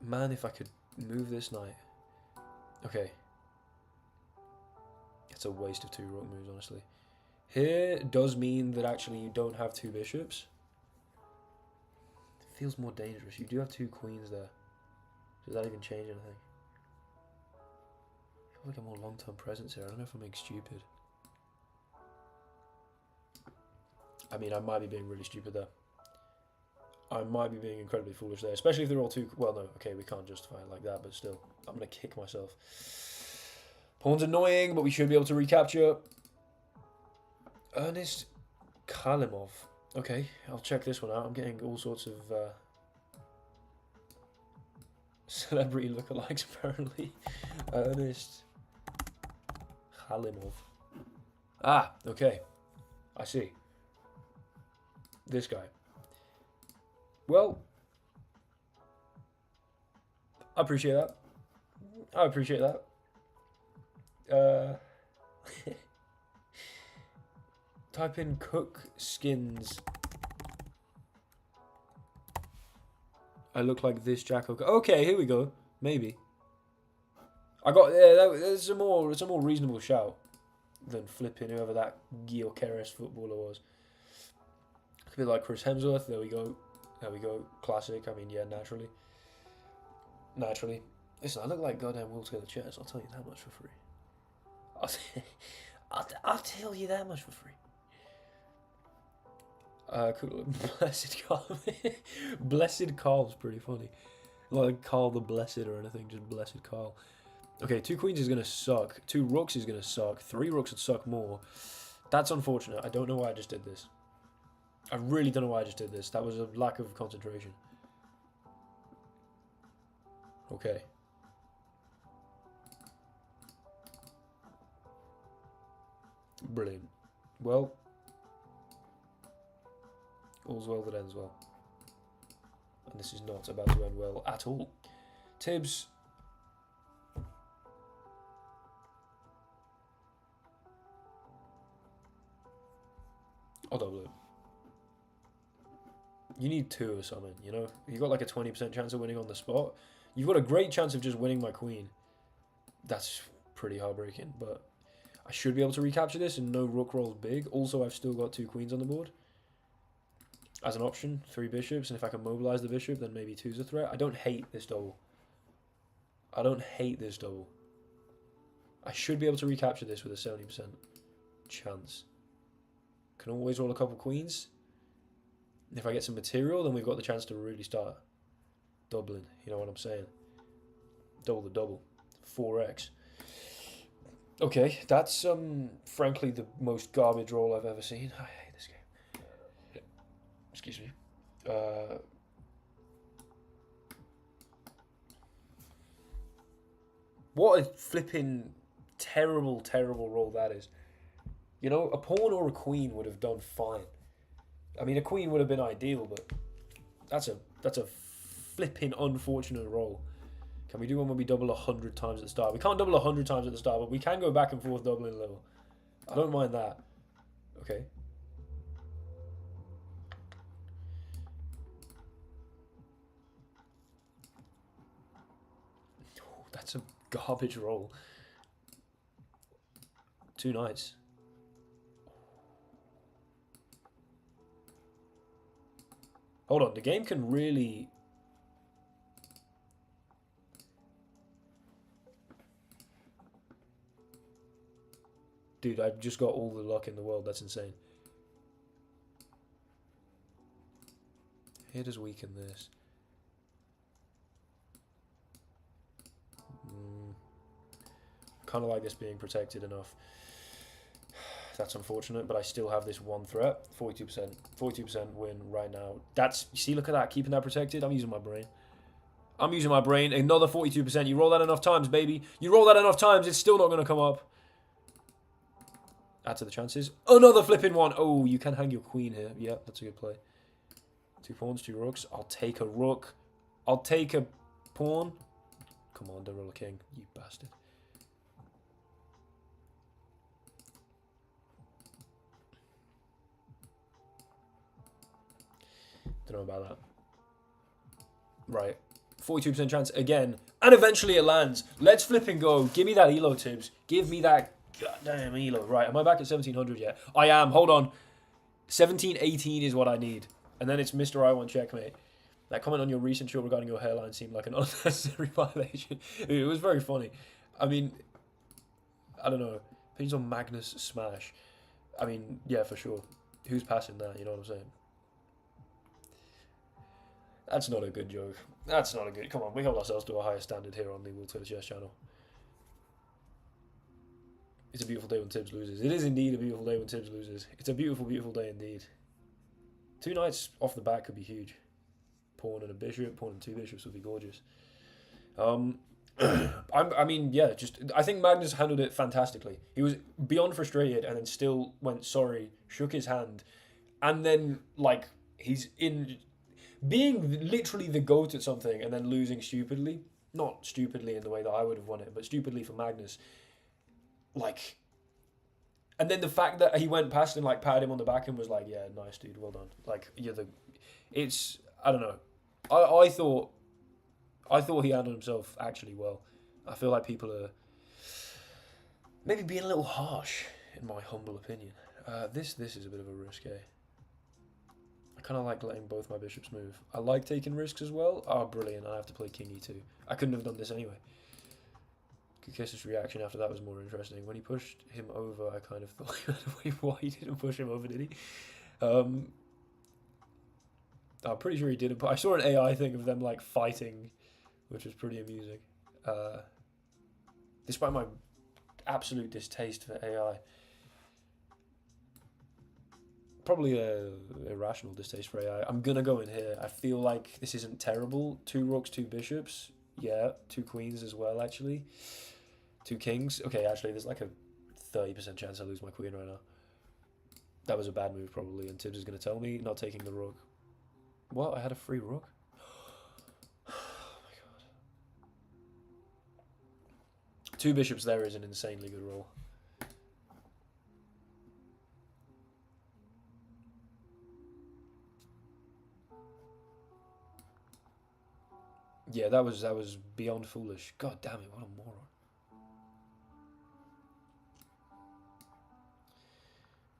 Man, if I could move this knight. Okay. It's a waste of 2 rook moves, honestly. Here does mean that actually you don't have 2 bishops. It feels more dangerous. You do have 2 queens there. Does that even change anything? I feel like a more long-term presence here. I don't know if I'm being stupid. I mean, I might be being really stupid there. I might be being incredibly foolish there, especially if they're all too... Well, no, okay, we can't justify it like that, but still, I'm going to kick myself. Pawn's annoying, but we should be able to recapture. Ernest Kalimov. Okay, I'll check this one out. I'm getting all sorts of celebrity lookalikes, apparently. Ernest Kalimov. Ah, okay. I see. This guy. Well, I appreciate that. I appreciate that. Type in cook skins. I look like this Jacko. Okay, here we go. Maybe. I got it's a more reasonable shout than flipping whoever that Gyökeres footballer was. A bit like Chris Hemsworth. There we go. There we go. Classic. I mean, yeah, naturally. Naturally. Listen, I look like goddamn Will Taylor Chess. I'll tell you that much for free. I'll tell you that much for free. Blessed Carl. Blessed Carl's pretty funny. Not like Carl the Blessed or anything, just Blessed Carl. Okay, 2 queens is going to suck. 2 rooks is going to suck. 3 rooks would suck more. That's unfortunate. I don't know why I just did this. I really don't know why I just did this. That was a lack of concentration. Okay. Brilliant. Well, all's well that ends well. And this is not about to end well at all. Tibbs. I'll double it. You need 2 or something, you know? You've got like a 20% chance of winning on the spot. You've got a great chance of just winning my queen. That's pretty heartbreaking, but I should be able to recapture this and no rook rolls big. Also, I've still got 2 queens on the board. As an option, 3 bishops, and if I can mobilize the bishop, then maybe 2's a threat. I don't hate this double. I don't hate this double. I should be able to recapture this with a 70% chance. Can always roll a couple queens. If I get some material, then we've got the chance to really start doubling. You know what I'm saying? Double the double. 4x. Okay, that's frankly the most garbage roll I've ever seen. I hate this game. Excuse me. What a flipping terrible, terrible roll that is. You know, a pawn or a queen would have done fine. I mean, a queen would have been ideal, but that's a flipping unfortunate roll. Can we do one when we double 100 times at the start? We can't double 100 times at the start, but we can go back and forth doubling a little. I don't mind that. Okay. Oh, that's a garbage roll. 2 knights. Hold on, the game can really... Dude, I've just got all the luck in the world. That's insane. Here does weaken this. Kind of like this being protected enough. That's unfortunate, but I still have this 1 threat. 42%. 42% win right now. That's, you see, look at that. Keeping that protected. I'm using my brain. I'm using my brain. Another 42%. You roll that enough times, baby. You roll that enough times, it's still not going to come up. Add to the chances. Another flipping 1. Oh, you can hang your queen here. Yeah, that's a good play. 2 pawns, 2 rooks. I'll take a rook. I'll take a pawn. Come on, don't roll a king, you bastard. Don't know about that. Right. 42% chance again. And eventually it lands. Let's flip and go. Give me that elo, Tibbs. Give me that goddamn elo. Right. Am I back at 1700 yet? I am. Hold on. 1718 is what I need. And then it's Mr. I want checkmate. That comment on your recent short regarding your hairline seemed like an unnecessary violation. It was very funny. I mean, I don't know. Opinions on Magnus Smash. I mean, yeah, for sure. Who's passing that? You know what I'm saying? That's not a good joke. That's not a good... Come on, we hold ourselves to a higher standard here on the Will Twitter Chess channel. It's a beautiful day when Tibbs loses. It is indeed a beautiful day when Tibbs loses. It's a beautiful, beautiful day indeed. 2 knights off the bat could be huge. Pawn and a bishop, pawn and 2 bishops would be gorgeous. I mean, yeah, I think Magnus handled it fantastically. He was beyond frustrated and then still went sorry, shook his hand, and then, like, he's in... Being literally the GOAT at something and then losing stupidly. Not stupidly in the way that I would have won it, but stupidly for Magnus. Like... And then the fact that he went past and, like, patted him on the back and was like, yeah, nice, dude, well done. Like, you're the... It's... I don't know. I thought he handled himself actually well. I feel like people are maybe being a little harsh, in my humble opinion. This is a bit of a risk, eh? I kind of like letting both my bishops move. I like taking risks as well. Oh, brilliant. I have to play king e2. I couldn't have done this anyway. Kukis's reaction after that was more interesting. When he pushed him over, I kind of thought, why he didn't push him over, did he? I'm pretty sure he didn't. But I saw an AI thing of them, like, fighting, which was pretty amusing. Despite my absolute distaste for AI. Probably a irrational distaste for AI. I'm going to go in here. I feel like this isn't terrible. 2 rooks, 2 bishops. Yeah, 2 queens as well, actually. 2 kings. Okay, actually, there's like a 30% chance I lose my queen right now. That was a bad move, probably, and Tibbs is going to tell me, not taking the rook. What? I had a free rook? Oh my god. 2 bishops there is an insanely good roll. Yeah, that was beyond foolish. God damn it, what a moron.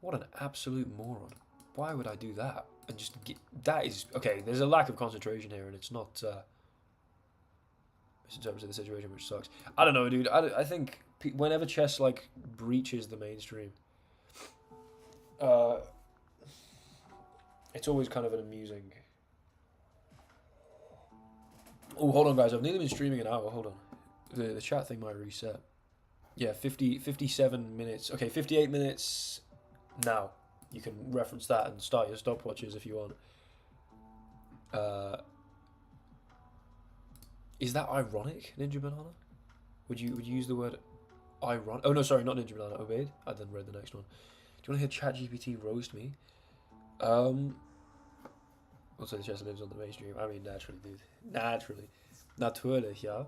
What an absolute moron. Why would I do that? And just get... That is... Okay, there's a lack of concentration here, and it's not... in terms of the situation, which sucks. I don't know, dude. I think whenever chess, like, breaches the mainstream, it's always kind of an amusing... Oh, hold on, guys. I've nearly been streaming an hour. Hold on. The chat thing might reset. Yeah, 57 minutes. Okay, 58 minutes now. You can reference that and start your stopwatches if you want. Is that ironic, Ninja Banana? Would you use the word ironic? Oh, no, sorry, not Ninja Banana. Obeyed? I then read the next one. Do you want to hear ChatGPT roast me? Also, the chess lives on the mainstream. I mean, naturally, dude. Naturally. Natürlich, ja.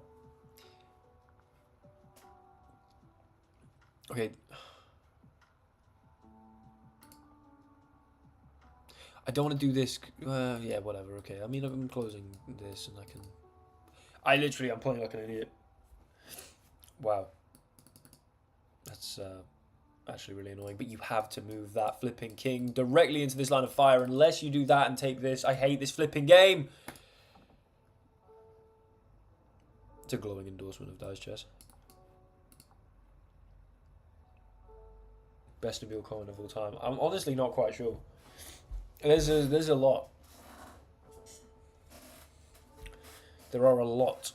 Okay. I don't want to do this. Yeah, whatever. Okay. I mean, I'm closing this and I can... I'm playing like an idiot. Wow. That's actually really annoying. But you have to move that flipping king directly into this line of fire. Unless you do that and take this. I hate this flipping game. It's a glowing endorsement of Dice Chess. Best Nabil comment of all time. I'm honestly not quite sure. There's a lot. There are a lot.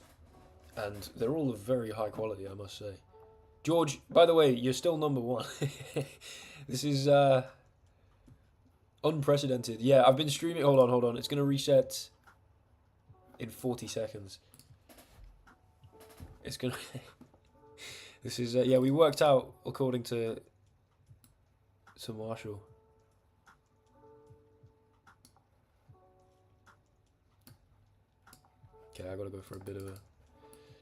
And they're all of very high quality, I must say. George, by the way, you're still number 1. This is unprecedented. Yeah, I've been streaming. Hold on. It's going to reset in 40 seconds. It's going to... This is... yeah, we worked out according to Marshall. Okay, I got to go for a bit of a...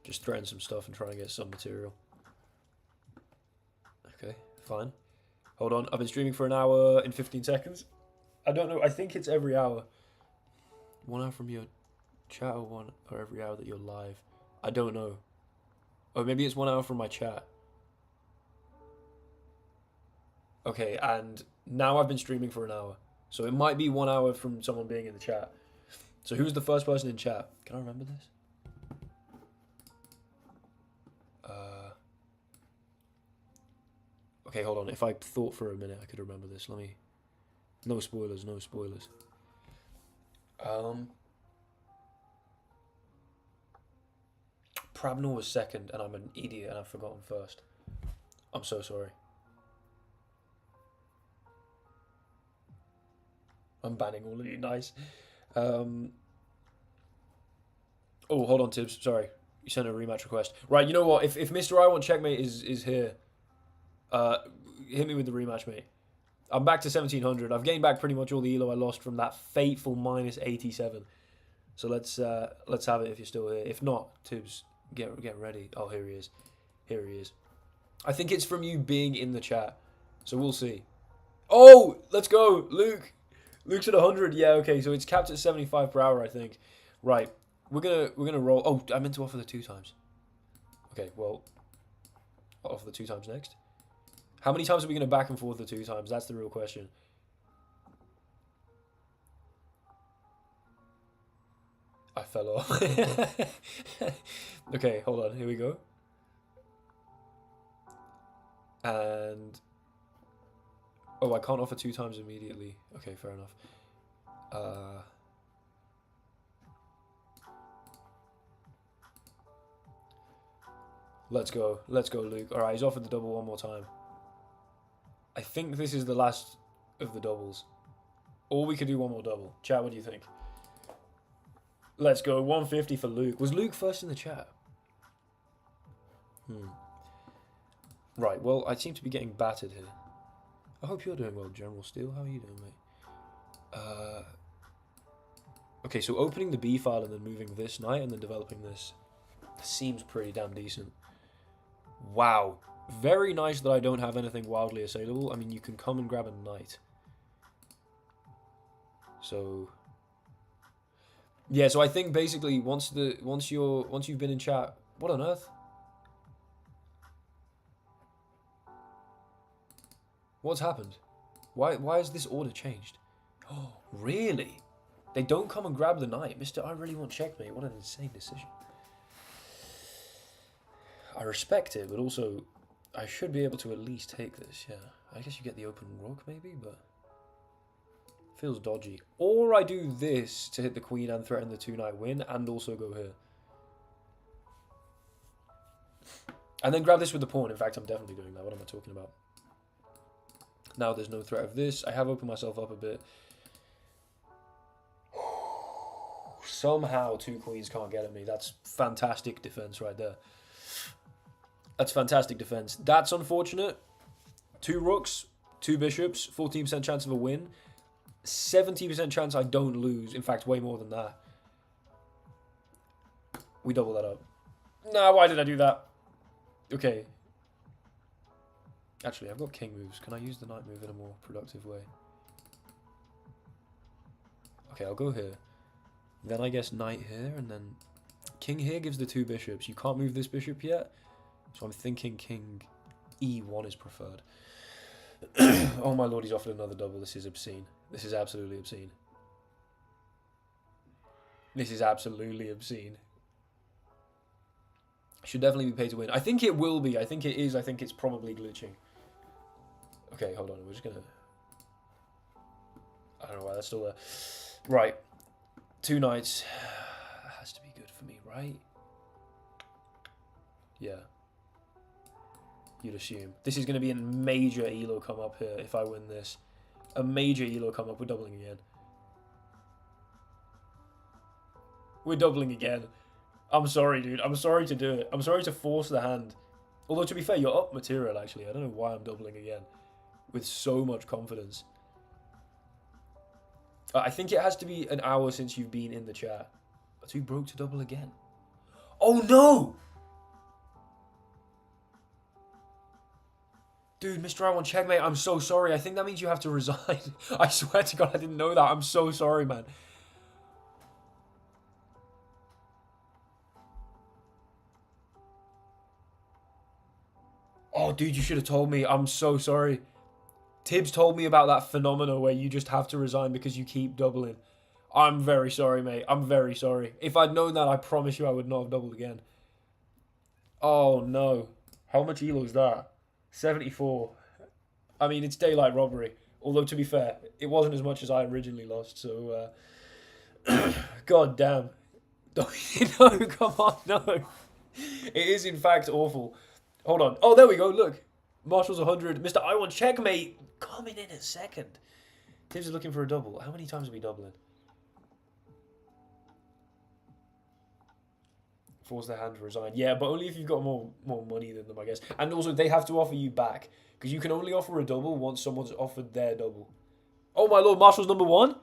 Just threaten some stuff and try and get some material. Okay, fine. Hold on, I've been streaming for an hour and 15 seconds. I don't know, I think it's every hour. 1 hour from your chat or every hour that you're live. I don't know. Or maybe it's 1 hour from my chat. Okay, and now I've been streaming for an hour. So it might be 1 hour from someone being in the chat. So who's the first person in chat? Can I remember this? Okay, hold on. If I thought for a minute, I could remember this. Let me... No spoilers, no spoilers. Prabnor was second, and I'm an idiot, and I've forgotten first. I'm so sorry. I'm banning all of you. Nice. Oh, hold on, Tibbs. Sorry. You sent a rematch request. Right, you know what? If Mr. I Want Checkmate is here, hit me with the rematch, mate. I'm back to 1700. I've gained back pretty much all the elo I lost from that fateful minus 87. So let's have it if you're still here. If not, Tibbs, get ready. Oh, here he is. Here he is. I think it's from you being in the chat. So we'll see. Oh, let's go, Luke. Luke's at 100. Yeah, okay. So it's capped at 75 per hour, I think. Right. We're gonna roll. Oh, I meant to offer the 2 times. Okay, well, I'll offer the 2 times next. How many times are we gonna back and forth the 2 times? That's the real question. I fell off. Okay, hold on. Here we go. And oh, I can't offer 2 times immediately. Okay, fair enough. Let's go, Luke. All right, he's offered the double one more time. I think this is the last of the doubles, or we could do one more double. Chat, what do you think? Let's go, 150 for Luke. Was Luke first in the chat? Right, well, I seem to be getting battered here. I hope you're doing well, General Steel. How are you doing, mate? Okay, so opening the B file and then moving this knight and then developing this seems pretty damn decent. Wow. Very nice that I don't have anything wildly assailable. I mean, you can come and grab a knight. So... yeah, so I think basically once you've been in chat... What on earth? What's happened? Why has this order changed? Oh, really? They don't come and grab the knight. Mr. I really want checkmate. What an insane decision. I respect it, but also I should be able to at least take this, yeah. I guess you get the open rook maybe, but feels dodgy. Or I do this to hit the queen and threaten the 2-knight win and also go here. And then grab this with the pawn. In fact, I'm definitely doing that. What am I talking about? Now there's no threat of this. I have opened myself up a bit. Somehow 2 queens can't get at me. That's fantastic defense right there. That's fantastic defense. That's unfortunate. 2 rooks, 2 bishops, 14% chance of a win. 70% chance I don't lose. In fact, way more than that. We double that up. Nah, why did I do that? Okay. Actually, I've got king moves. Can I use the knight move in a more productive way? Okay, I'll go here. Then I guess knight here, and then king here gives the 2 bishops. You can't move this bishop yet, so I'm thinking king e1 is preferred. Oh my lord, he's offered another double. This is obscene. This is absolutely obscene. This is absolutely obscene. Should definitely be pay to win. I think it will be. I think it is. I think it's probably glitching. Okay, hold on. We're just gonna... I don't know why that's still there. Right. 2 knights. That has to be good for me, right? Yeah. You'd assume. This is going to be a major elo come up here if I win this. A major elo come up. We're doubling again. We're doubling again. I'm sorry, dude. I'm sorry to do it. I'm sorry to force the hand. Although, to be fair, you're up material, actually. I don't know why I'm doubling again. With so much confidence. I think it has to be an hour since you've been in the chat. Too broke to double again. Oh, no! Dude, Mr. I Want Checkmate, I'm so sorry. I think that means you have to resign. I swear to God, I didn't know that. I'm so sorry, man. Oh, dude, you should have told me. I'm so sorry. Tibbs told me about that phenomena where you just have to resign because you keep doubling. I'm very sorry, mate. I'm very sorry. If I'd known that, I promise you I would not have doubled again. Oh, no. How much elo is that? 74. I mean, it's daylight robbery. Although, to be fair, it wasn't as much as I originally lost, so... God damn. No, come on, no. It is, in fact, awful. Hold on. Oh, there we go, look. Marshall's 100. Mr. I want checkmate. Coming in at second. Tibbs is looking for a double. How many times are we doubling? Force their hand to resign. Yeah, but only if you've got more money than them, I guess. And also, they have to offer you back. Because you can only offer a double once someone's offered their double. Oh my lord, Marshall's number one?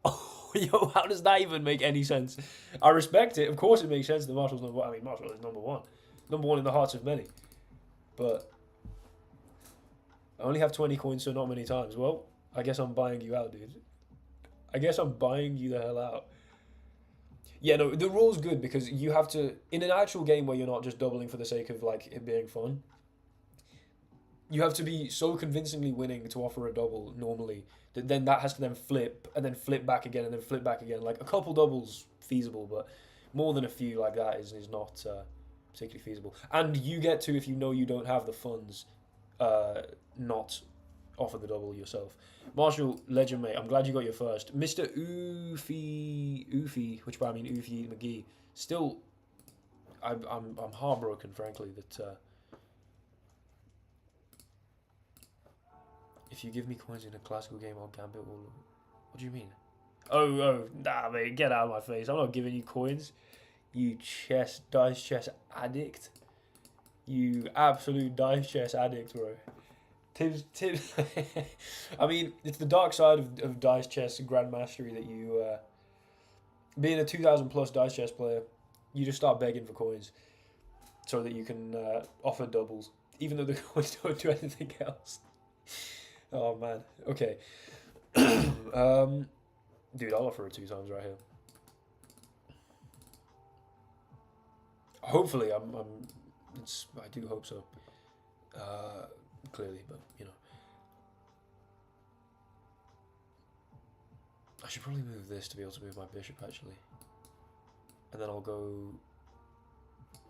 Oh, yo, how does that even make any sense? I respect it. Of course it makes sense that Marshall's number one. I mean, Marshall is number one. Number one in the hearts of many. But I only have 20 coins, so not many times. Well, I guess I'm buying you out, dude. I guess I'm buying you the hell out. Yeah, no, the rule's good because you have to... In an actual game where you're not just doubling for the sake of, like, it being fun... You have to be so convincingly winning to offer a double normally that then that has to then flip and then flip back again and then flip back again. Like a couple doubles feasible, but more than a few like that is not particularly feasible. And you get to, if you know you don't have the funds, not offer the double yourself. Marshall, legend mate, I'm glad you got your first. Mr. Oofy, which by I mean Oofy McGee. Still, I'm heartbroken, frankly, that. If you give me coins in a classical game, I'll gambit all of them. What do you mean? Oh, nah, mate, get out of my face. I'm not giving you coins. You dice chess addict. You absolute dice chess addict, bro. Tibbs. I mean, it's the dark side of dice chess and Grandmastery that you, being a 2,000 plus dice chess player, you just start begging for coins so that you can offer doubles, even though the coins don't do anything else. Oh man. Okay. Dude, I'll offer it 2 times right here. Hopefully, I do hope so. Clearly, but you know, I should probably move this to be able to move my bishop actually, and then I'll go.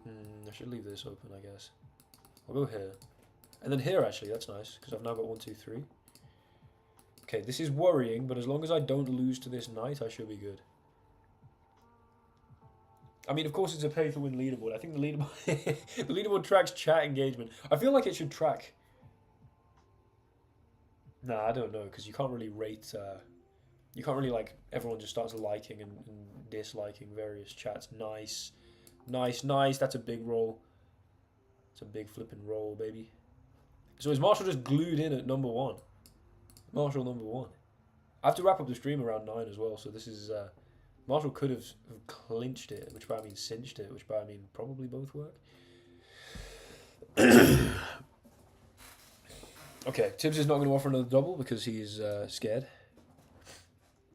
I should leave this open, I guess. I'll go here. And then here, actually, that's nice, because I've now got 1, 2, 3. Okay, this is worrying, but as long as I don't lose to this knight, I should be good. I mean, of course, it's a pay-to-win leaderboard. I think the leaderboard, the leaderboard tracks chat engagement. I feel like it should track... Nah, I don't know, because you can't really rate... you can't really, like, everyone just starts liking and disliking various chats. Nice. That's a big roll. It's a big flipping roll, baby. So is Marshall just glued in at number 1? Marshall number 1. I have to wrap up the stream around 9 as well, so this is... Marshall could have clinched it, which by I mean cinched it, which by I mean probably both work. Okay, Tibbs is not going to offer another double because he's scared.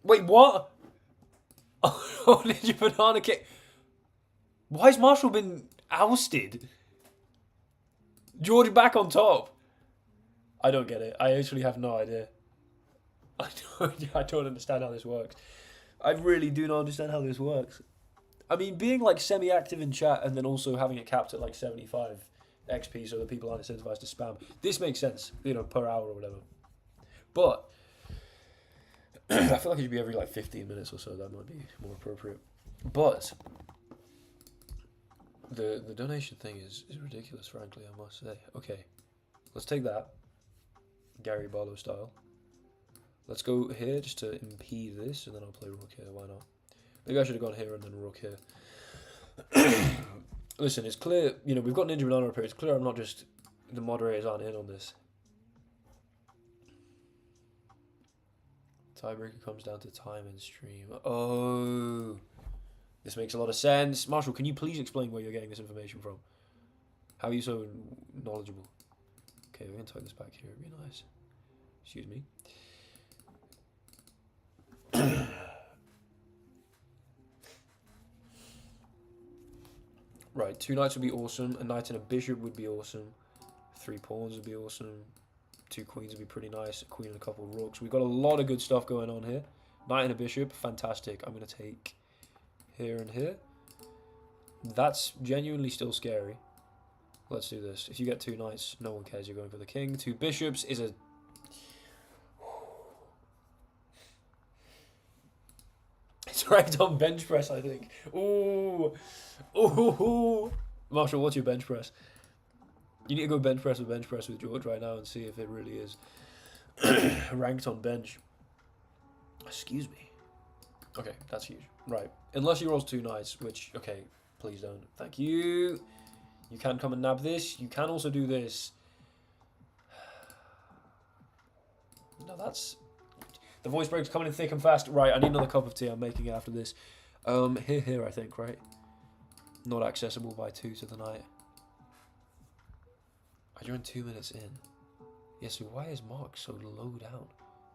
Wait, what? Oh, did you banana kick? Why has Marshall been ousted? George back on top. I don't get it. I actually have no idea. I don't understand how this works. I really do not understand how this works. I mean, being like semi-active in chat and then also having it capped at like 75 XP so that people aren't incentivized to spam. This makes sense, you know, per hour or whatever. But I feel like it should be every like 15 minutes or so. That might be more appropriate. But the donation thing is ridiculous, frankly, I must say. Okay, let's take that. Gary Barlow style. Let's go here just to impede this, and then I'll play rook here. Why not? Maybe I should have gone here and then rook here. Listen, it's clear, you know, we've got Ninja Banana up here. It's clear I'm not just... The moderators aren't in on this. Tiebreaker comes down to time and stream. Oh... This makes a lot of sense. Marshall, can you please explain where you're getting this information from? How are you so knowledgeable? Okay, we're going to tuck this back here. It'd be nice. Excuse me. Right, 2 knights would be awesome. A knight and a bishop would be awesome. 3 pawns would be awesome. 2 queens would be pretty nice. A queen and a couple of rooks. We've got a lot of good stuff going on here. Knight and a bishop, fantastic. I'm going to take here and here. That's genuinely still scary. Let's do this. If you get 2 knights, no one cares. You're going for the king. 2 bishops is a... It's ranked on bench press, I think. Ooh. Ooh. Marshall, what's your bench press? You need to go bench press with George right now and see if it really is ranked on bench. Excuse me. Okay, that's huge. Right. Unless he rolls 2 knights, which, okay, please don't. Thank you. You can come and nab this. You can also do this. No, that's... The voice break's coming in thick and fast. Right, I need another cup of tea. I'm making it after this. Here, I think, right? Not accessible by 2 to the knight. I joined 2 minutes in. Yeah, so why is Mark so low down?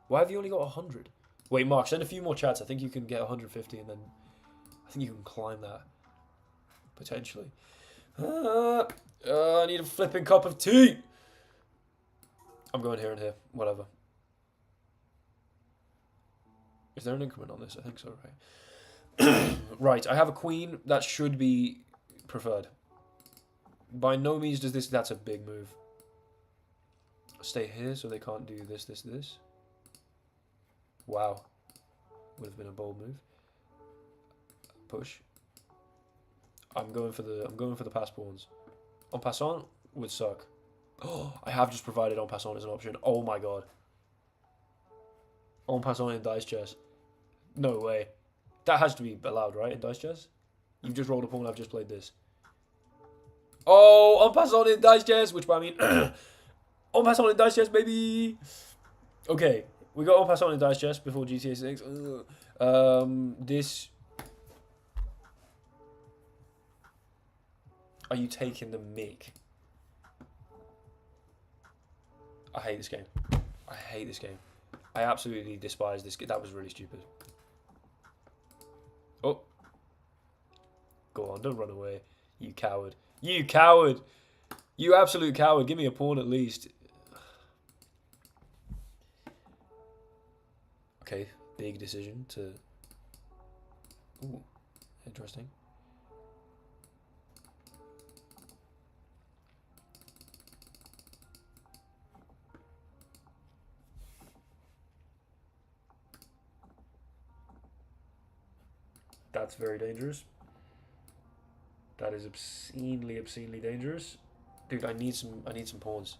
Why have you only got 100? Wait, Mark, send a few more chats. I think you can get 150 and then... I think you can climb that. Potentially. I need a flipping cup of tea! I'm going here and here. Whatever. Is there an increment on this? I think so, right? Right, I have a queen. That should be preferred. By no means does this... That's a big move. Stay here so they can't do this, this, this. Wow. Would have been a bold move. Push. I'm going for the pass pawns. En passant would suck. Oh, I have just provided en passant as an option. Oh my god. En passant in dice chess. No way. That has to be allowed, right? In dice chess? You've just rolled a pawn, I've just played this. Oh, en passant in dice chess, which I mean... en passant in dice chess, baby! Okay, we got en passant in dice chess before GTA 6. This... Are you taking the mic? I hate this game. I hate this game. I absolutely despise this game. That was really stupid. Oh. Go on, don't run away. You coward. You coward! You absolute coward. Give me a pawn at least. Okay, big decision to... Ooh, interesting. That's very dangerous. That is obscenely dangerous. Dude, I need some pawns.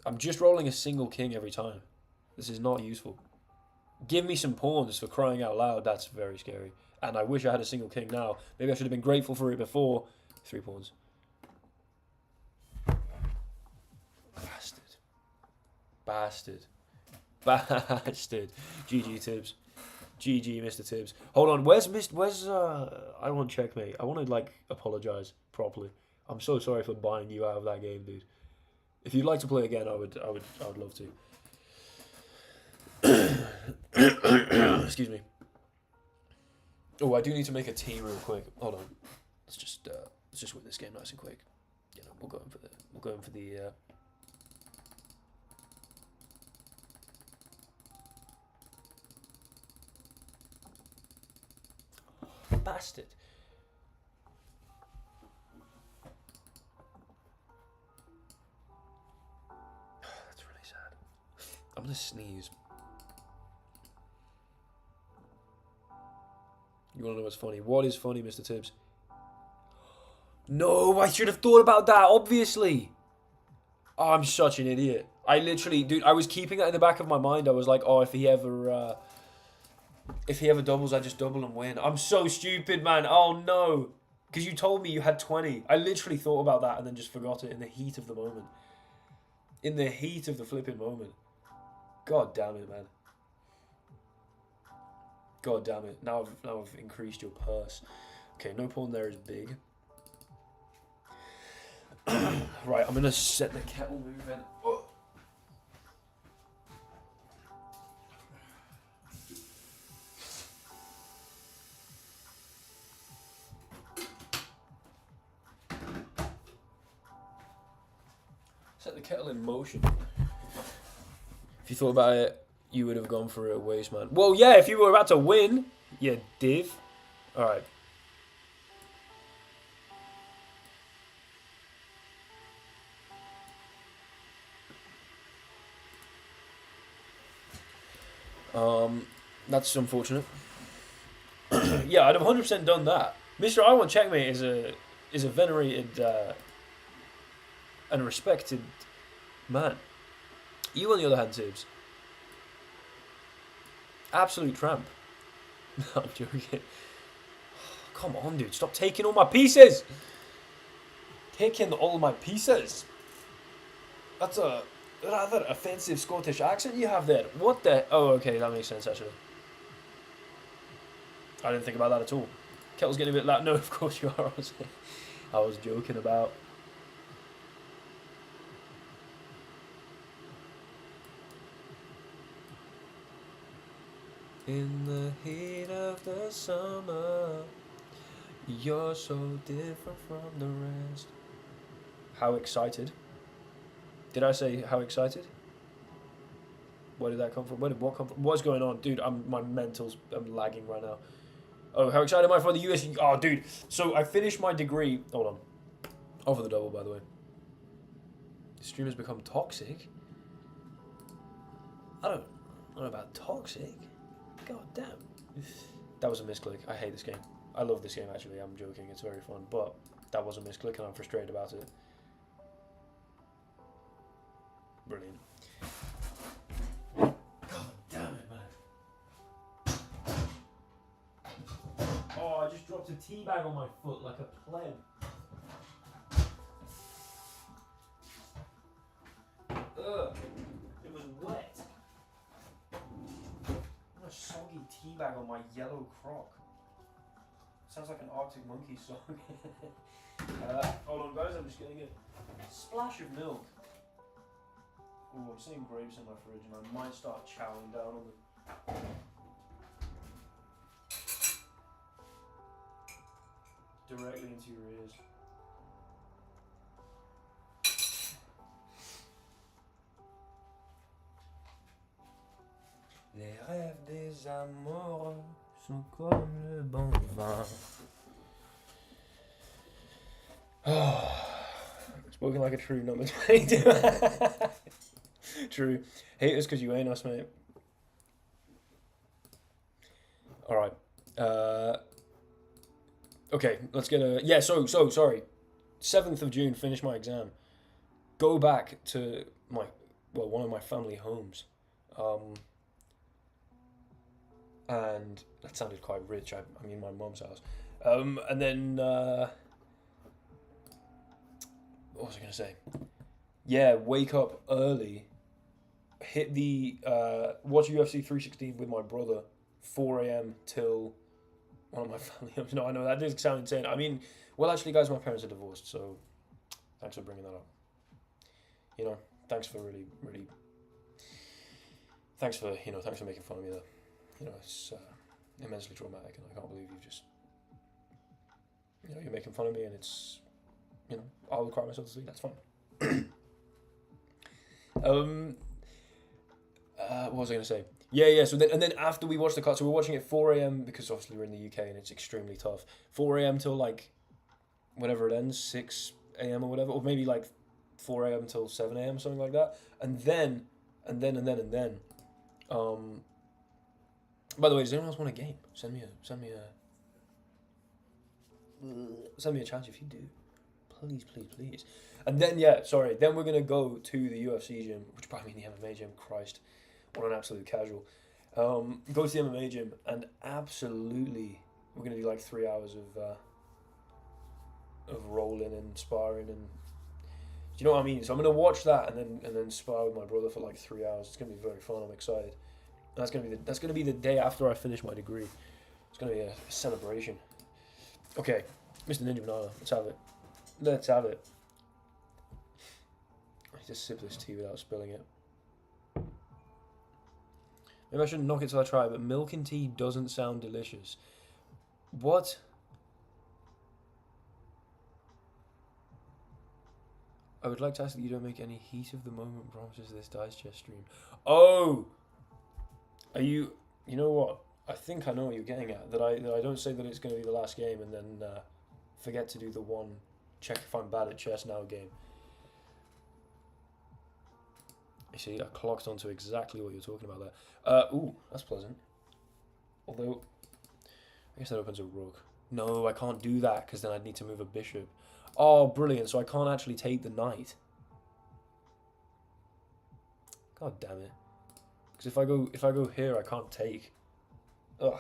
I'm just rolling a single king every time. This is not useful. Give me some pawns, for crying out loud. That's very scary. And I wish I had a single king now. Maybe I should have been grateful for it before. 3 pawns. Bastard. Bastard. Bastard. GG Tibbs. GG, Mr. Tibbs. Hold on, where's I want checkmate. I want to like apologize properly. I'm so sorry for buying you out of that game, dude. If you'd like to play again, I would love to. Excuse me. Oh, I do need to make a tea real quick. Hold on. Let's just win this game nice and quick. You know, we'll go in for the bastard. That's really sad. I'm gonna sneeze. You wanna know what's funny? What is funny, Mr. Tibbs? No, I should have thought about that, obviously. Oh, I'm such an idiot. I literally, dude, I was keeping that in the back of my mind. I was like, oh, if he ever doubles, I just double and win. I'm so stupid, man. Oh, no. Because you told me you had 20. I literally thought about that and then just forgot it in the heat of the moment. In the heat of the flipping moment. God damn it, man. God damn it. Now I've increased your purse. Okay, no pawn there is big. Right, I'm going to set the kettle moving. Oh. Set the kettle in motion. If you thought about it, You would have gone for it, waste man. Well, yeah, if you were about to win, you div. All right. That's unfortunate. Yeah, I'd have 100% done that. Mr. I Want Checkmate is a venerated and respected man. You, on the other hand, Tibbs, absolute tramp. No, I'm joking. Come on, dude, stop taking all my pieces. Taking all my pieces. That's a rather offensive Scottish accent you have there. What the? Oh, okay, that makes sense actually. I didn't think about that at all. Kettle's getting a bit loud. No, of course you are. I was joking about. In the heat of the summer, you're so different from the rest. How excited? Did I say how excited? Where did that come from? Where did what come from? What's going on? Dude, my mental's I'm lagging right now. Oh, how excited am I for the US? Oh, dude. So I finished my degree. Hold on. Over the double, by the way. The stream has become toxic. I don't know about toxic. God damn. That was a misclick. I hate this game. I love this game, actually. I'm joking. It's very fun. But that was a misclick, and I'm frustrated about it. Brilliant. God damn it, man. Oh, I just dropped a tea bag on my foot like a pleb. Ugh. It was wet. What a soggy tea bag on my yellow croc. Sounds like an Arctic Monkey song. Hold on, guys. I'm just getting a splash of milk. Oh, I'm seeing grapes in my fridge, and I might start chowing down on them. Directly into your ears. Les rêves des amoureux sont comme le bon vin. Spoken like a true number 22. True. Hate us because you ain't us, mate. Alright. Okay, let's get a... Yeah, so, sorry. 7th of June, finish my exam. Go back to one of my family homes. And that sounded quite rich. I mean, my mum's house. And then... what was I going to say? Yeah, wake up early. Hit the... watch UFC 316 with my brother. 4 a.m. till... one of my family homes. No, I know, that does sound insane. I mean, well, actually, guys, my parents are divorced, so... Thanks for bringing that up. You know, thanks for really... Thanks for making fun of me there. You know, it's immensely traumatic, and I can't believe you just... You know, you're making fun of me, and it's... You know, I'll cry myself to sleep, that's fine. What was I going to say? Yeah, so then after we watched the cut, so we're watching it 4 a.m. because obviously we're in the UK and it's extremely tough. 4 a.m. till like, whenever it ends, 6 a.m. or whatever, or maybe like 4 a.m. till 7 a.m. something like that. And then, by the way, does anyone else want a game? Send me a chance if you do. Please. And then, then we're going to go to the UFC gym, which probably mean the MMA gym, Christ. What an absolute casual. Go to the MMA gym, and absolutely, we're going to do like 3 hours of rolling and sparring, and do you know what I mean? So I'm going to watch that and then spar with my brother for like 3 hours. It's going to be very fun. I'm excited. And that's going to be the day after I finish my degree. It's going to be a celebration. Okay, Mr. Ninja Banana, let's have it. I just sip this tea without spilling it. Maybe I shouldn't knock it till I try it, but milk and tea doesn't sound delicious. What? I would like to ask that you don't make any heat of the moment promises this Dice Chess stream. Oh! Are you? You know what? I think I know what you're getting at. That I don't say that it's going to be the last game and then forget to do the one check if I'm bad at chess now game. You see, I clocked onto exactly what you're talking about there. Ooh, that's pleasant. Although, I guess that opens a rook. No, I can't do that because then I'd need to move a bishop. Oh, brilliant! So I can't actually take the knight. God damn it! Because if I go here, I can't take. Ugh,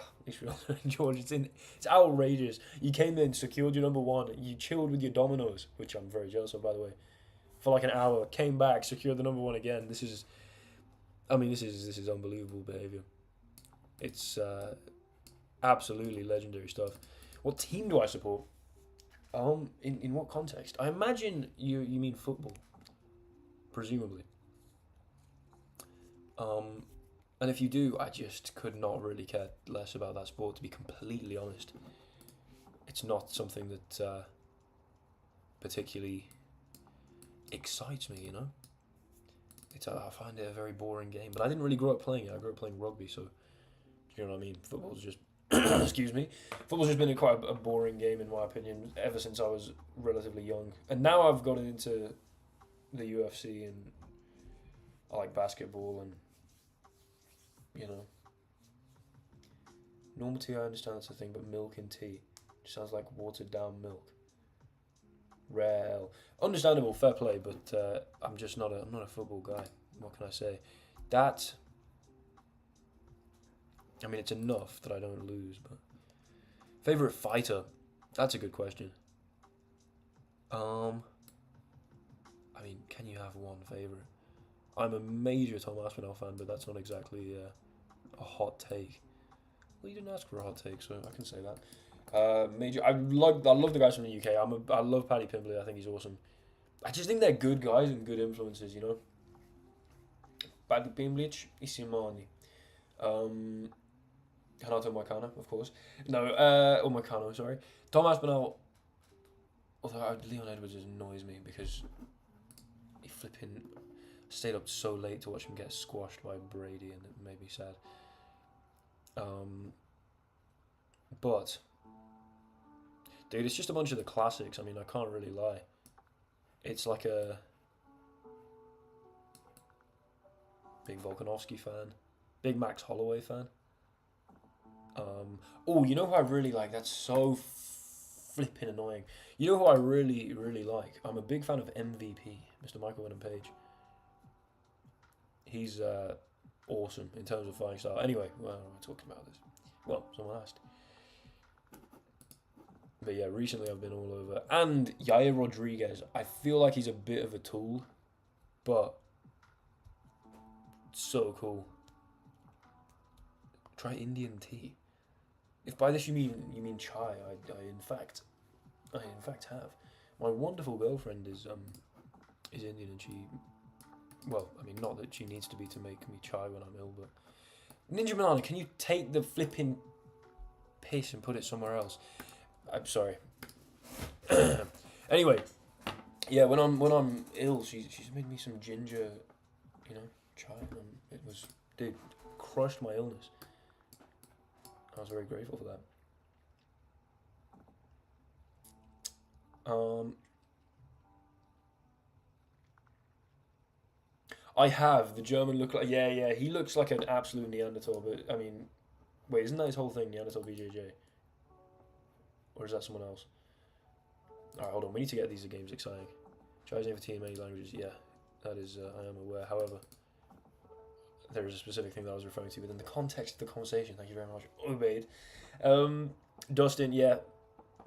George, it's outrageous. You came in, secured your number one, you chilled with your dominoes, which I'm very jealous of, by the way, for like an hour. Came back, secured the number one again. This is unbelievable behavior. It's absolutely legendary stuff. What team do I support? In what context? I imagine you mean football, presumably. And if you do, I just could not really care less about that sport, to be completely honest. It's not something that particularly excites me, you know? I find it a very boring game, but I didn't really grow up playing it. I grew up playing rugby, so you know what I mean? Football's just, excuse me, football's just been quite a boring game in my opinion, ever since I was relatively young. And now I've gotten into the UFC, and I like basketball, and you know, normal tea, I understand that's a thing, but milk in tea just sounds like watered down milk. Rare hell. Understandable, fair play, but I'm just not a football guy. What can I say? That, I mean, it's enough that I don't lose, but favorite fighter? That's a good question. I mean, can you have one favorite? I'm a major Tom Aspinall fan, but that's not exactly a hot take. Well, you didn't ask for a hot take, so I can say that. Major, I love the guys from the UK. I love Paddy Pimblett. I think he's awesome. I just think they're good guys and good influences, you know. Paddy Pimblett, Isimani, Hanato Moicano, of course. No, Moicano, sorry. Tom Aspinall. Although Leon Edwards annoys me because he flipping stayed up so late to watch him get squashed by Brady, and it made me sad. But dude, it's just a bunch of the classics. I mean, I can't really lie. It's like a big Volkanovski fan, big Max Holloway fan. Oh, you know who I really like? That's so flipping annoying. You know who I really, really like? I'm a big fan of MVP, Mr. Michael Wyndham Page. He's awesome in terms of fighting style. Anyway, well, we're talking about this. Well, someone asked. But yeah, recently I've been all over. And Yair Rodriguez, I feel like he's a bit of a tool, but so cool. Try Indian tea. If by this you mean chai, I in fact have. My wonderful girlfriend is Indian, and she, well, I mean, not that she needs to be to make me chai when I'm ill, but Ninja Banana, can you take the flipping piss and put it somewhere else? I'm sorry. Anyway, yeah, when I'm ill, she's made me some ginger, you know, chai, and it was, dude, crushed my illness. I was very grateful for that. I have the German look like, yeah, he looks like an absolute Neanderthal, but I mean, wait, isn't that his whole thing, Neanderthal BJJ? Or is that someone else? Alright, hold on, we need to get these games exciting. Chinese name for TMA languages, yeah, that is, I am aware. However, there is a specific thing that I was referring to within the context of the conversation. Thank you very much, Obeid. Dustin, yeah,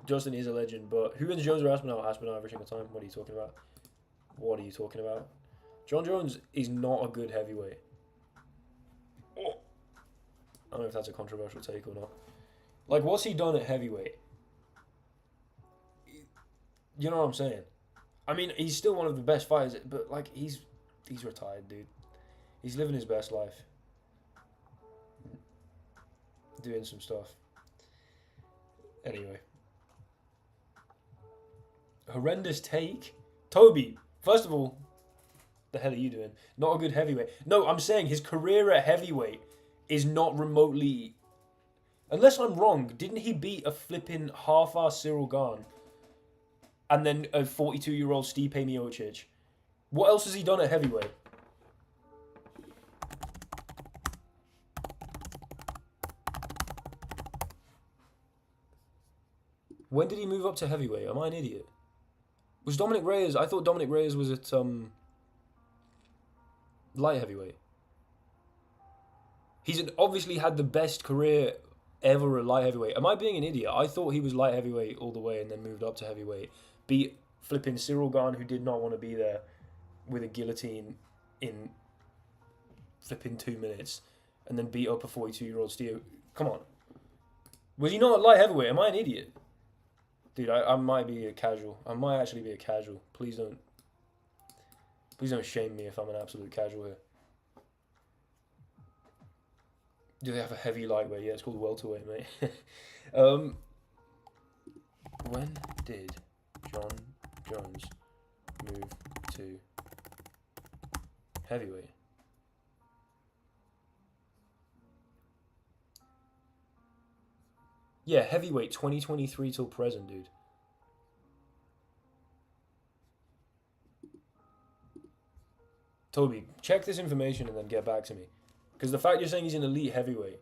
Dustin is a legend, but who wins, Jones or Aspinall? Aspinall every single time. What are you talking about? What are you talking about? John Jones is not a good heavyweight. Oh. I don't know if that's a controversial take or not. Like, what's he done at heavyweight? You know what I'm saying? I mean, he's still one of the best fighters, but like, he's retired, dude. He's living his best life. Doing some stuff. Anyway. Horrendous take. Toby, first of all, the hell are you doing? Not a good heavyweight. No, I'm saying his career at heavyweight is not remotely... Unless I'm wrong, didn't he beat a flipping half-ass Cyril Gane and then a 42-year-old Stipe Miocic? What else has he done at heavyweight? When did he move up to heavyweight? Am I an idiot? Was Dominic Reyes... I thought Dominic Reyes was at light heavyweight. He's obviously had the best career ever at light heavyweight. Am I being an idiot? I thought he was light heavyweight all the way and then moved up to heavyweight. Beat flipping Cyril Gane, who did not want to be there, with a guillotine in flipping 2 minutes, and then beat up a 42-year-old Steve. Come on. Was he not at light heavyweight? Am I an idiot? Dude, I might be a casual. I might actually be a casual. Please don't shame me if I'm an absolute casual here. Do they have a heavy lightweight? Yeah, it's called welterweight, mate. When did John Jones move to heavyweight? Yeah, heavyweight 2023 till present, dude. Toby, check this information and then get back to me. Because the fact you're saying he's an elite heavyweight,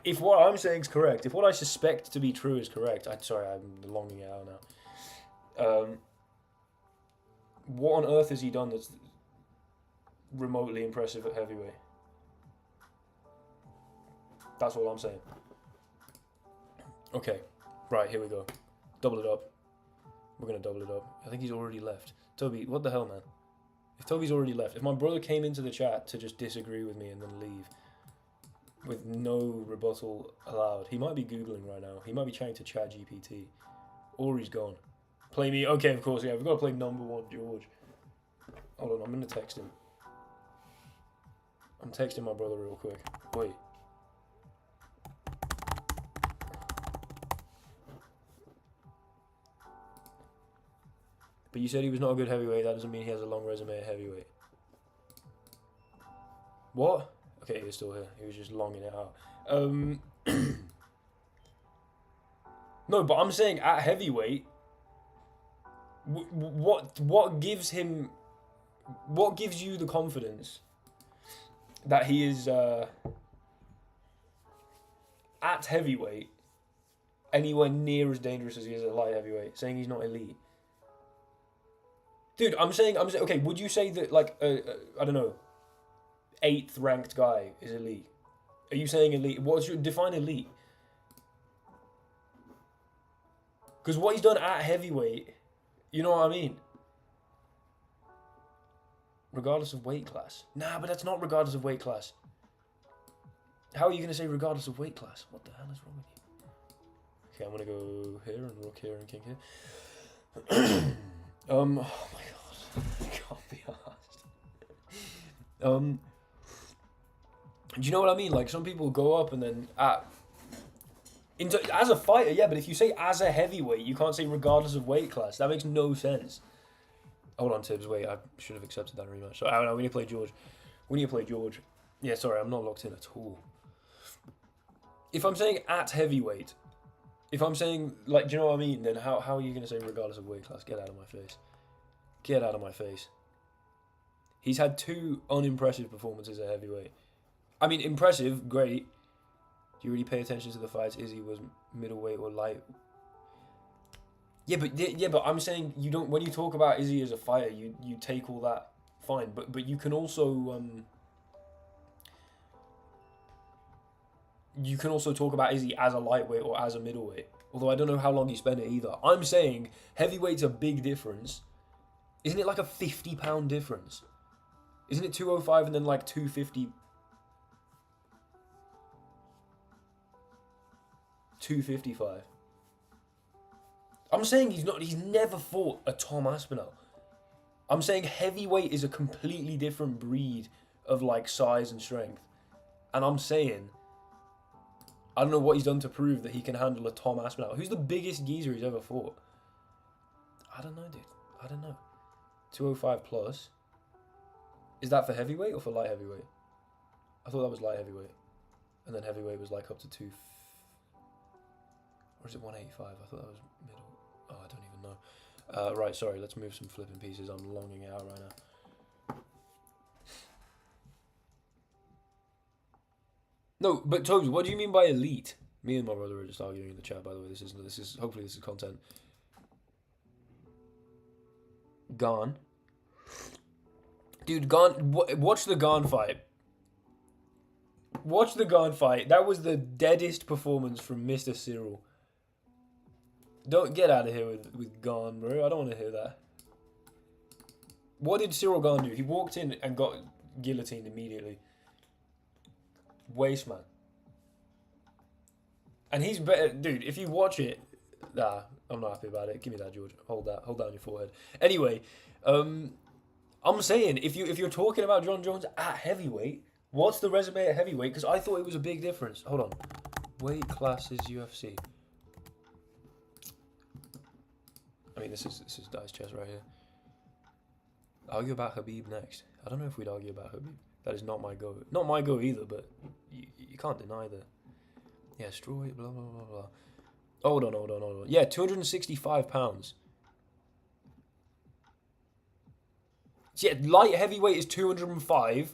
if what I'm saying is correct, if what I suspect to be true is correct, I'm longing it out now. What on earth has he done that's remotely impressive at heavyweight? That's all I'm saying. Okay, right, here we go. Double it up. We're going to double it up. I think he's already left. Toby, what the hell, man? If Toby's already left, if my brother came into the chat to just disagree with me and then leave with no rebuttal allowed, he might be Googling right now. He might be chatting to ChatGPT. Or he's gone. Play me. Okay, of course, yeah. We've got to play number one, George. Hold on, I'm going to text him. I'm texting my brother real quick. Wait. But you said he was not a good heavyweight. That doesn't mean he has a long resume at heavyweight. What? Okay, he's still here. He was just longing it out. No, but I'm saying at heavyweight, what gives him... What gives you the confidence that he is at heavyweight anywhere near as dangerous as he is at light heavyweight, saying he's not elite? Dude, I'm saying, okay, would you say that, like, I don't know, 8th ranked guy is elite? Are you saying elite? What's your, define elite? Because what he's done at heavyweight, you know what I mean? Regardless of weight class. Nah, but that's not regardless of weight class. How are you going to say regardless of weight class? What the hell is wrong with you? Okay, I'm going to go here and rook here and king here. Oh my god, I can't be arsed. Do you know what I mean? Like, some people go up and then as a fighter, yeah, but if you say as a heavyweight, you can't say regardless of weight class. That makes no sense. Hold on, Tibbs, wait, I should have accepted that rematch. So, I don't know, we need to play George. Yeah, sorry, I'm not locked in at all. If I'm saying at heavyweight, if I'm saying, like, do you know what I mean? Then how are you going to say regardless of weight class? Get out of my face. Get out of my face. He's had 2 unimpressive performances at heavyweight. I mean, impressive, great. Do you really pay attention to the fights Izzy was middleweight or light? Yeah, but I'm saying you don't. When you talk about Izzy as a fighter, you take all that fine. But you can also talk about Izzy as a lightweight or as a middleweight. Although I don't know how long he spent it either. I'm saying heavyweight's a big difference. Isn't it like a 50-pound difference? Isn't it 205 and then like 250? 255. I'm saying he's never fought a Tom Aspinall. I'm saying heavyweight is a completely different breed of like size and strength. And I'm saying, I don't know what he's done to prove that he can handle a Tom Aspinall. Who's the biggest geezer he's ever fought? I don't know, dude. I don't know. 205 plus. Is that for heavyweight or for light heavyweight? I thought that was light heavyweight. And then heavyweight was like up to 2... Or is it 185? I thought that was middle. Oh, I don't even know. Right, sorry, let's move some flipping pieces. I'm longing it out right now. No, but Toby, what do you mean by elite? Me and my brother are just arguing in the chat, by the way. This is hopefully this is content. Gone. Dude, Gone, watch the Gone fight. Watch the Gone fight. That was the deadest performance from Mr. Cyril. Don't get out of here with Gone, bro. I don't want to hear that. What did Cyril Gone do? He walked in and got guillotined immediately. Waste man. And he's better, dude. If you watch it, nah, I'm not happy about it. Give me that, George. Hold that on your forehead. Anyway, I'm saying if you're talking about John Jones at heavyweight, what's the resume at heavyweight? Because I thought it was a big difference. Hold on, weight classes UFC. I mean, this is Dice Chess right here. Argue about Khabib next. I don't know if we'd argue about Khabib. That is not my go. Not my go either, but you can't deny that. Yeah, straw weight, blah, blah, blah, blah. Hold on. Yeah, 265 pounds. Yeah, light heavyweight is 205.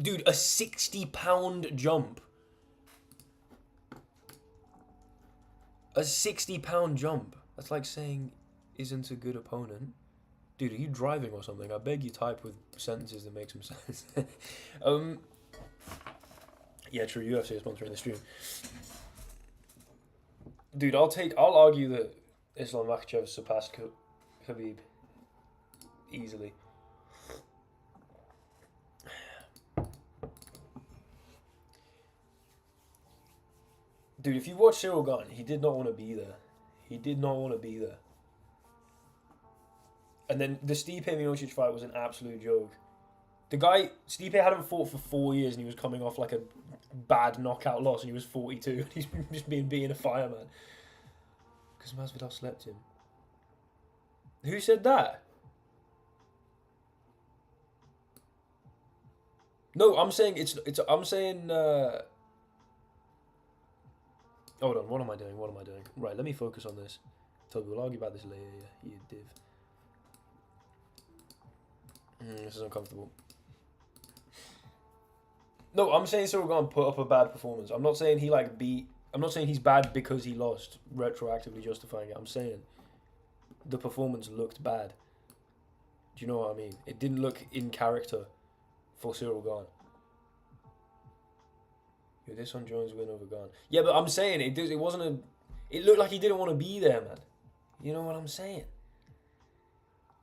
Dude, a 60-pound jump. A 60-pound jump. That's like saying, isn't a good opponent. Dude, are you driving or something? I beg you type with sentences that make some sense. Yeah, true, UFC is sponsoring the stream. Dude, I'll argue that Islam Makhachev surpassed Khabib easily. Dude, if you watch Cyril Gane, he did not want to be there. He did not want to be there. And then the Stipe Miocic fight was an absolute joke. The guy, Stipe hadn't fought for 4 years and he was coming off like a bad knockout loss and he was 42 and he's just being a fireman. Because Masvidal slept him. Who said that? No, I'm saying I'm saying hold on, what am I doing? Right, let me focus on this. Toby, we'll argue about this later, yeah, you div. This is uncomfortable. No, I'm saying Cyril Gane put up a bad performance. I'm not saying he I'm not saying he's bad because he lost, retroactively justifying it. I'm saying the performance looked bad. Do you know what I mean? It didn't look in character for Cyril Gane. This on Jones win over Gane. Yeah, but I'm saying it wasn't it looked like he didn't want to be there, man. You know what I'm saying?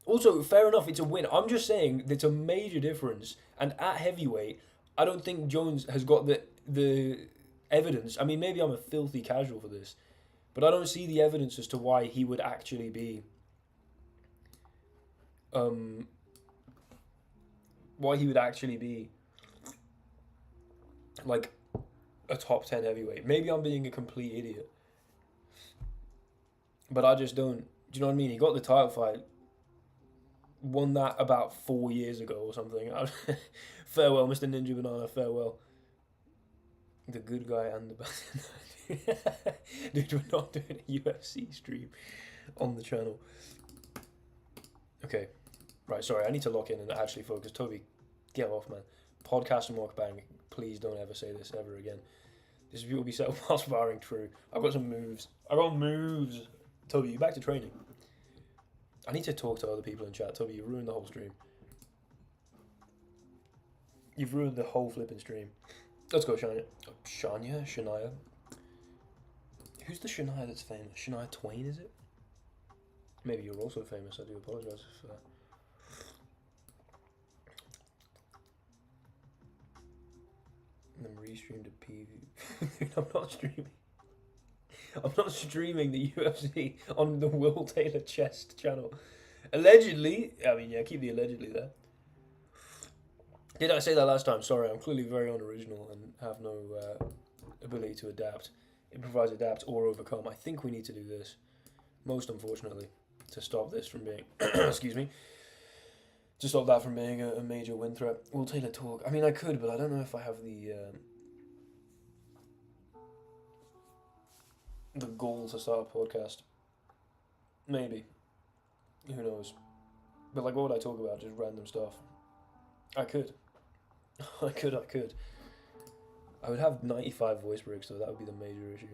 Also, fair enough, it's a win. I'm just saying it's a major difference. And at heavyweight, I don't think Jones has got the evidence. I mean, maybe I'm a filthy casual for this, but I don't see the evidence as to why he would actually be like a top 10 heavyweight. Maybe I'm being a complete idiot, but I just don't. Do you know what I mean? He got the title fight, won that about 4 years ago or something. Farewell, Mr. Ninja Banana, farewell. The good guy and the bad. Dude, we're not doing a UFC stream on the channel. Okay. Right, sorry, I need to lock in and actually focus. Toby, get off, man. Podcast and mukbang, please don't ever say this ever again. This will be set up while sparring, true. I've got some moves. Toby, you back to training? I need to talk to other people in chat. Toby, you ruined the whole stream. You've ruined the whole flipping stream. Let's go, Shania. Shania. Who's the Shania that's famous? Shania Twain, is it? Maybe you're also famous. I do apologise if... I'm restreamed a PV. I'm not streaming. I'm not streaming the UFC on the Will Taylor Chest channel. Allegedly. I mean, yeah, keep the allegedly there. Did I say that last time? Sorry, I'm clearly very unoriginal and have no ability to adapt. Improvise, adapt, or overcome. I think we need to do this, most unfortunately, to stop this from being, excuse me, to stop that from being a major win threat. Will Taylor talk? I mean, I could, but I don't know if I have the goal to start a podcast. Maybe. Who knows? But like, what would I talk about? Just random stuff. I could. I could. I would have 95 voice breaks, though. That would be the major issue.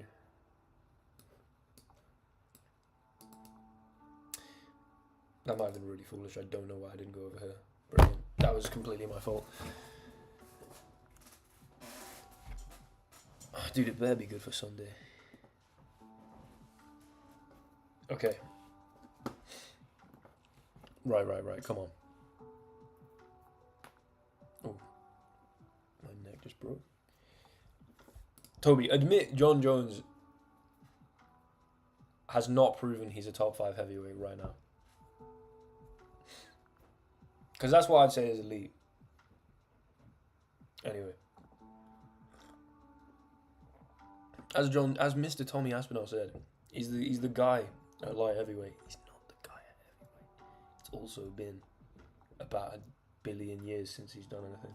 That might have been really foolish. I don't know why I didn't go over here. Brilliant. That was completely my fault. Oh, dude, it better be good for Sunday. Okay. Right. Come on. Oh. My neck just broke. Toby, admit John Jones has not proven he's a top 5 heavyweight right now. Because that's what I'd say is elite. Anyway. As Mr. Tommy Aspinall said, he's the guy at light heavyweight. He's not the guy at heavyweight. It's also been about 1 billion years since he's done anything.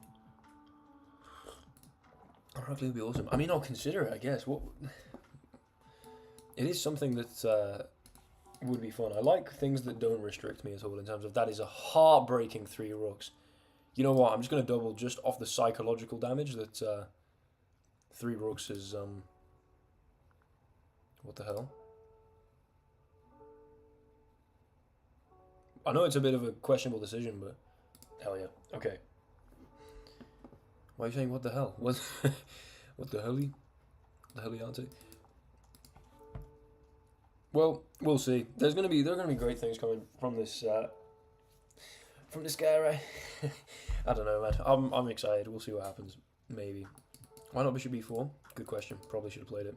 Ironically, would be awesome. I mean, I'll consider it, I guess. It is something that would be fun. I like things that don't restrict me at all in terms of that is a heartbreaking 3 rooks. You know what? I'm just going to double just off the psychological damage that 3 rooks is... What the hell? I know it's a bit of a questionable decision, but hell yeah. Okay. Why are you saying what the hell? What the helly? The helly auntie? Well, we'll see. There are gonna be great things coming from this guy, right? I don't know, man. I'm excited. We'll see what happens. Maybe. Why not Bishop B4? Good question. Probably should have played it.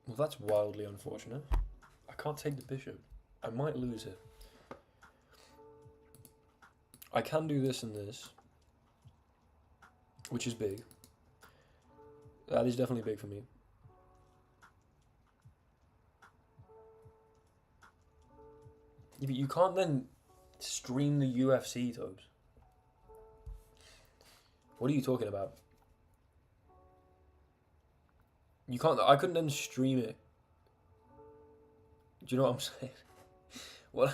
Well, that's wildly unfortunate. I can't take the bishop. I might lose it. I can do this and this, which is big. That is definitely big for me. Yeah, but you can't then stream the UFC, Tobes. What are you talking about? You can't. I couldn't then stream it. Do you know what I'm saying? Well,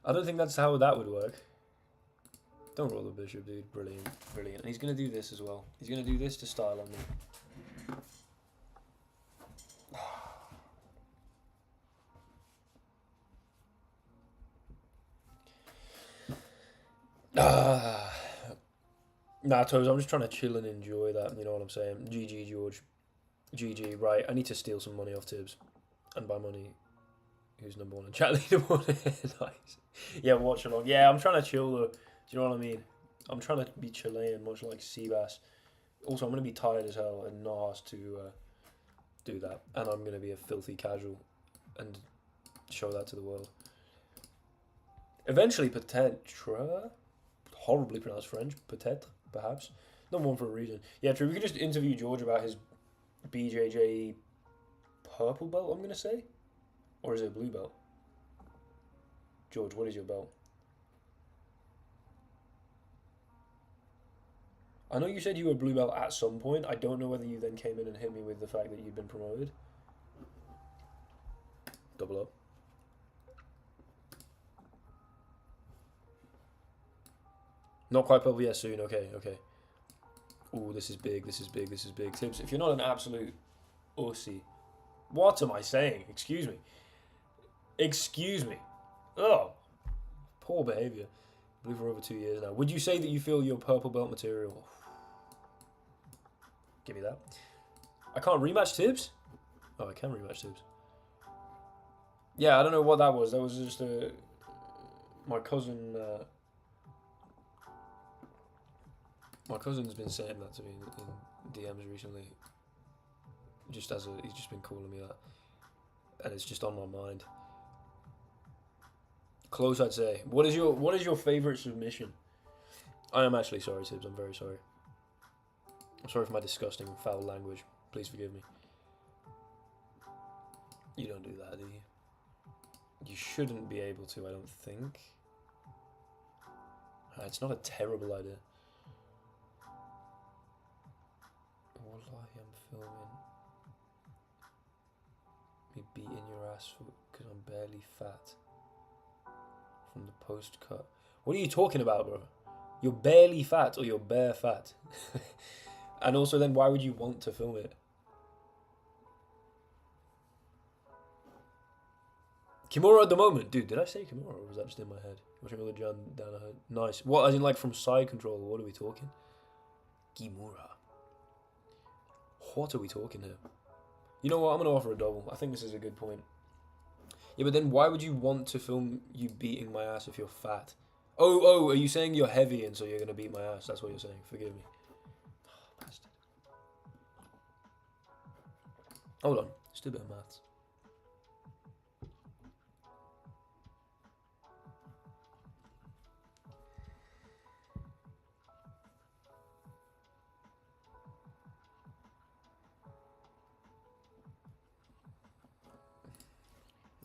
I don't think that's how that would work. Don't roll the bishop, dude. Brilliant. And he's going to do this as well. He's going to do this to style on me. Nah, Toes, I'm just trying to chill and enjoy that. You know what I'm saying? GG, George. GG. Right, I need to steal some money off Tibbs. And by money, who's number 1 in chat leaderboard? Nice. Yeah, watch along. Yeah, I'm trying to chill though. Do you know what I mean? I'm trying to be Chilean, much like Seabass. Also, I'm going to be tired as hell and not asked to do that. And I'm going to be a filthy casual and show that to the world. Eventually, peut-être, horribly pronounced French, peut-être, perhaps. Number 1 for a reason. Yeah, true. We could just interview George about his BJJ purple belt, I'm going to say. Or is it a blue belt? George, what is your belt? I know you said you were blue belt at some point. I don't know whether you then came in and hit me with the fact that you'd been promoted. Double up. Not quite purple yet, soon. Okay. Ooh, this is big. Tibbs, if you're not an absolute ussy... What am I saying? Excuse me. Oh, poor behaviour. Blue for over 2 years now. Would you say that you feel your purple belt material? Give me that. I can't rematch Tibbs? Oh, I can rematch Tibbs. Yeah, I don't know what that was. That was just my cousin... my cousin's been saying that to me in DMs recently. He's just been calling me that. And it's just on my mind. Close, I'd say. What is your favourite submission? I am actually sorry, Tibbs. I'm very sorry. I'm sorry for my disgusting foul language. Please forgive me. You don't do that, do you? You shouldn't be able to, I don't think. It's not a terrible idea. Wallahi, I'm filming me beating your ass because I'm barely fat from the post cut. What are you talking about, bro? You're barely fat or you're bare fat? And also then why would you want to film it? Kimura at the moment. Dude, did I say Kimura or was that just in my head? Watching all the Jan down her head. Nice. What, as in like from side control? What are we talking? Kimura. What are we talking here? You know what? I'm going to offer a double. I think this is a good point. Yeah, but then why would you want to film you beating my ass if you're fat? Oh, are you saying you're heavy and so you're going to beat my ass? That's what you're saying. Forgive me. Oh, bastard. Hold on. Just a bit of maths.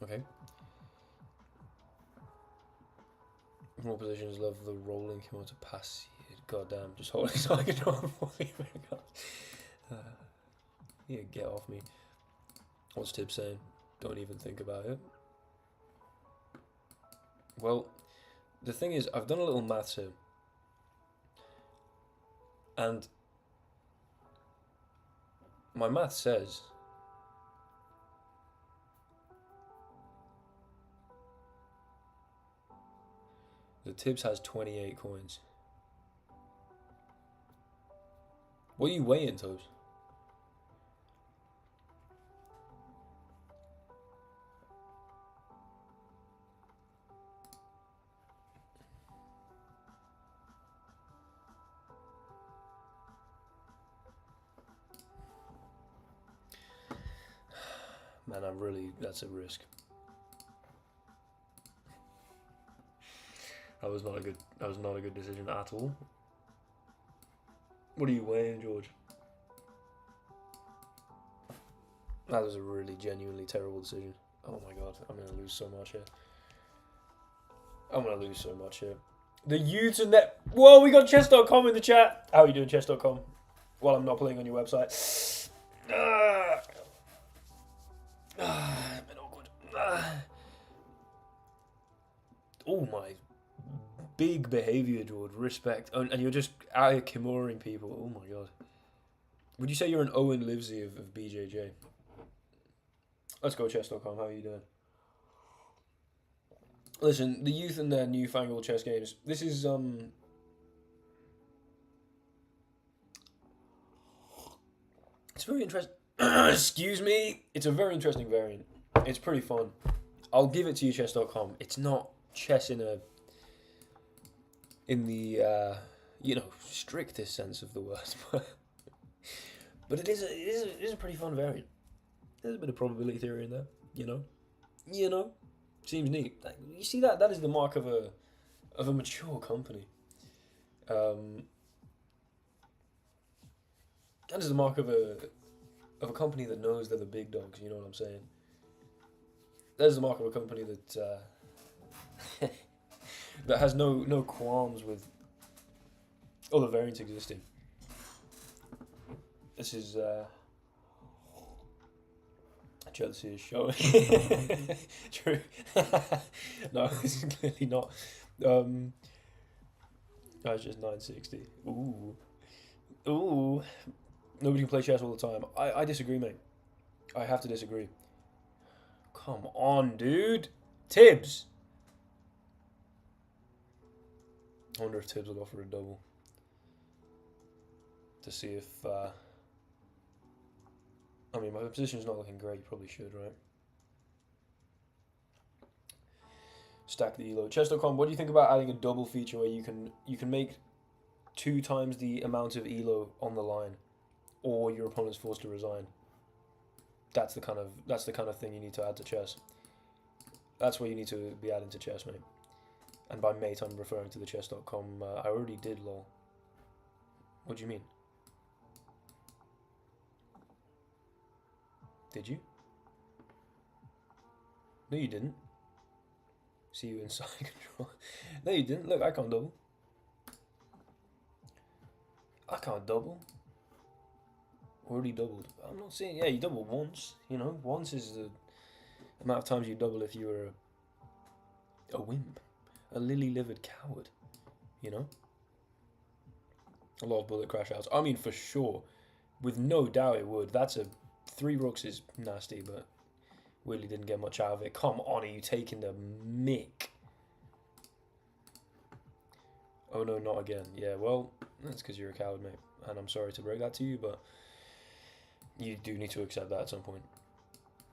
Okay. More positions love the rolling Kimura to pass. God damn, just holding so I can yeah, get off me. What's Tib saying? Don't even think about it. Well, the thing is, I've done a little maths here. And my math says the Tibbs has 28 coins. What are you weighing, Toes? Man, that's a risk. That was not a good decision at all. What are you weighing, George? That was a really genuinely terrible decision. Oh my god, I'm gonna lose so much here. The youths and that. Whoa, we got chess.com in the chat. How are you doing, chess.com? While I'm not playing on your website. A bit awkward. Oh my. Big behaviour, George. Respect. And you're just out here Kimuring people. Oh my god. Would you say you're an Owen Livesey of BJJ? Let's go, chess.com. How are you doing? Listen, the youth and their newfangled chess games. This is, it's very interesting. Excuse me. It's a very interesting variant. It's pretty fun. I'll give it to you, chess.com. It's not chess in the strictest sense of the word, but it is a pretty fun variant. There's a bit of probability theory in there, you know, seems neat. Like, you see that is the mark of a mature company. That is the mark of a company that knows they're the big dogs. You know what I'm saying? That is the mark of a company that that has no qualms with other variants existing. This is jealousy is showing. True. No, this is clearly not. That's just 960. Ooh. Nobody can play chess all the time. I disagree, mate. I have to disagree. Come on, dude. Tibbs. I wonder if Tibbs will offer a double. To see if... I mean, my position's not looking great. You probably should, right? Stack the elo. Chess.com, what do you think about adding a double feature where you can make 2 times the amount of elo on the line, or your opponent's forced to resign? That's the kind of thing you need to add to chess. That's what you need to be adding to chess, mate. And by mate, I'm referring to the chess.com. I already did, lol. What do you mean? Did you? No, you didn't. See you inside control. No, you didn't. Look, I can't double. I can't double. Already doubled. I'm not saying, yeah, you doubled once. You know, once is the amount of times you double if you were a wimp. A lily-livered coward. You know? A lot of bullet crash outs. I mean, for sure. With no doubt it would. That's a... 3 rooks is nasty, but... Really didn't get much out of it. Come on, are you taking the mick? Oh no, not again. Yeah, well, that's because you're a coward, mate. And I'm sorry to break that to you, but... You do need to accept that at some point.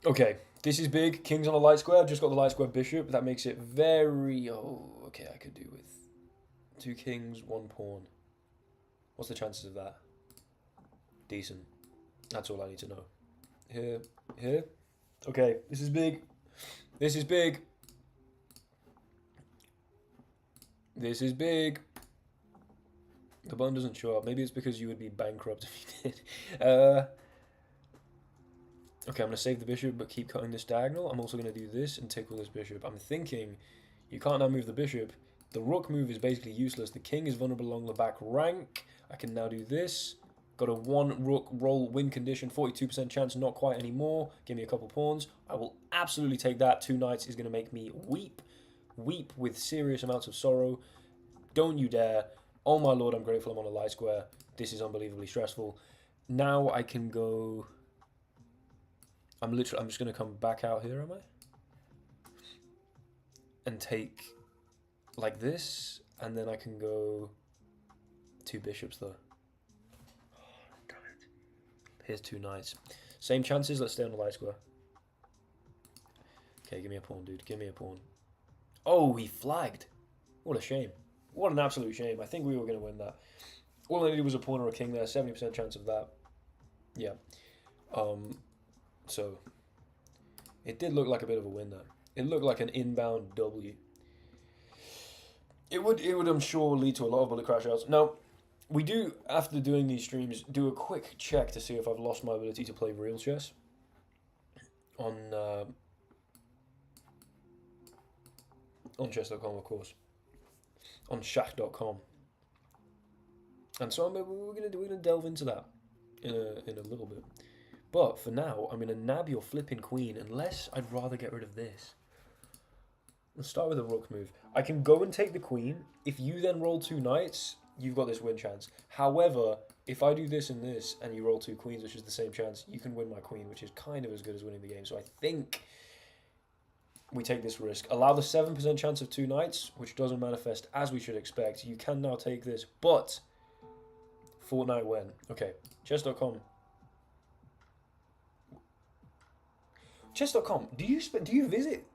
Okay, this is big. King's on a light square. I've just got the light square bishop. That makes it very... Oh, okay, I could do with 2 kings, 1 pawn. What's the chances of that? Decent. That's all I need to know. Here, here. Okay, this is big. This is big. This is big. The button doesn't show up. Maybe it's because you would be bankrupt if you did. Okay, I'm going to save the bishop, but keep cutting this diagonal. I'm also going to do this and tickle this bishop. I'm thinking you can't now move the bishop. The rook move is basically useless. The king is vulnerable along the back rank. I can now do this. Got a 1 rook roll win condition. 42% chance, not quite anymore. Give me a couple pawns. I will absolutely take that. 2 knights is going to make me weep. Weep with serious amounts of sorrow. Don't you dare. Oh my lord, I'm grateful I'm on a light square. This is unbelievably stressful. Now I can go... I'm just going to come back out here, am I? And take like this, and then I can go 2 bishops though. Oh, damn it. Here's 2 knights. Same chances, let's stay on the light square. Okay, give me a pawn, dude. Give me a pawn. Oh, he flagged. What a shame. What an absolute shame. I think we were going to win that. All I needed was a pawn or a king there. 70% chance of that. Yeah. So, it did look like a bit of a win there. It looked like an inbound W. It would, I'm sure, lead to a lot of bullet crash outs. Now, we do, after doing these streams, do a quick check to see if I've lost my ability to play real chess. On chess.com, of course. On shach.com. And so we're gonna delve into that in a little bit. But for now, I'm going to nab your flipping queen, unless I'd rather get rid of this. Let's start with a rook move. I can go and take the queen. If you then roll 2 knights, you've got this win chance. However, if I do this and this, and you roll 2 queens, which is the same chance, you can win my queen, which is kind of as good as winning the game. So I think we take this risk. Allow the 7% chance of 2 knights, which doesn't manifest as we should expect. You can now take this, but... Fortnite when? Okay, chess.com. Chess.com. Do you visit?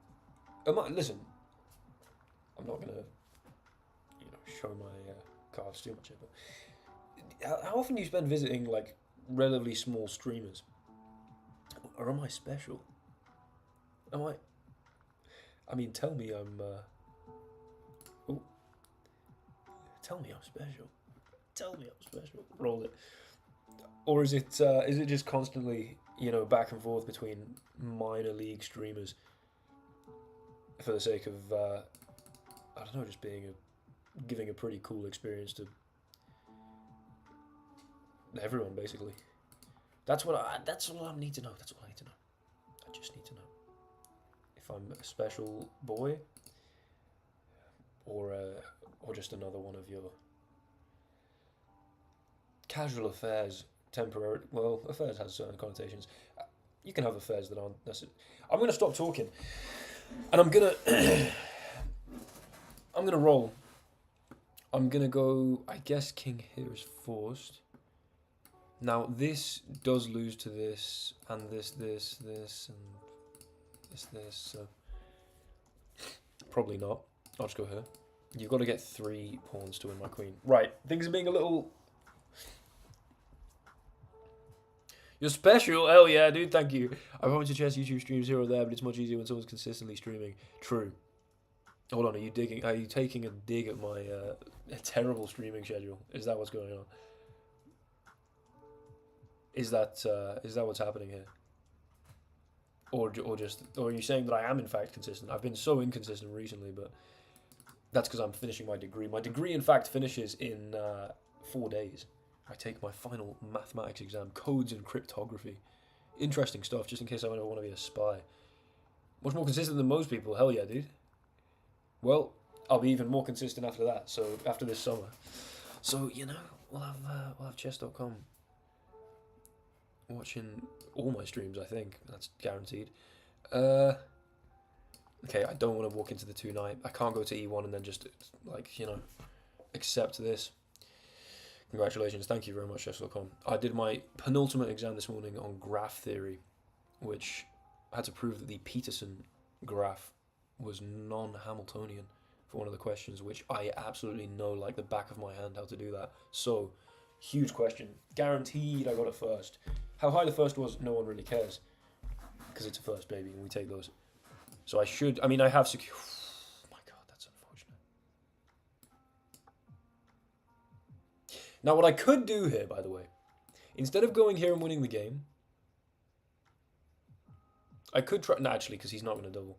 Listen, I'm not gonna, show my cards too much. But how often do you spend visiting like relatively small streamers? Or am I special? Am I? I mean, tell me I'm. Tell me I'm special. Tell me I'm special. Roll it. Or is it just constantly, back and forth between minor league streamers for the sake of, I don't know, just giving a pretty cool experience to everyone, basically. That's all I need to know. That's all I need to know. I just need to know if I'm a special boy or just another one of your casual affairs. Temporary. Well, affairs has certain connotations. You can have affairs that aren't necessary. I'm going to stop talking, and I'm gonna roll. I'm gonna go. I guess king here is forced. Now this does lose to this, and this, and this. So probably not. I'll just go here. You've got to get 3 pawns to win my queen. Right. Things are being a little. You're special, hell yeah, dude, thank you. I promise to chess YouTube streams here or there, but it's much easier when someone's consistently streaming. True. Hold on, are you taking a dig at my terrible streaming schedule? Is that what's going on? Is that what's happening here? or are you saying that I am in fact consistent? I've been so inconsistent recently, but that's because I'm finishing my degree. My degree, in fact, finishes in 4 days. I take my final mathematics exam, codes and cryptography. Interesting stuff, just in case I ever want to be a spy. Much more consistent than most people. Hell yeah, dude. Well, I'll be even more consistent after that. So after this summer. So you know, we'll have chess.com watching all my streams. I think that's guaranteed. Okay, I don't want to walk into the 2 knight. I can't go to e1 and then just like, you know, accept this. Congratulations, thank you very much, chess.com. I did my penultimate exam this morning on graph theory, which I had to prove that the Peterson graph was non-Hamiltonian for one of the questions, which I absolutely know like the back of my hand how to do that. So, huge question. Guaranteed I got it first. How high the first was, no one really cares, because it's a first, baby, and we take those. So I should, I mean, I have secure. Oh my god, that's unfortunate. Now, what I could do here, by the way, instead of going here and winning the game, I could try. No, actually, because he's not going to double.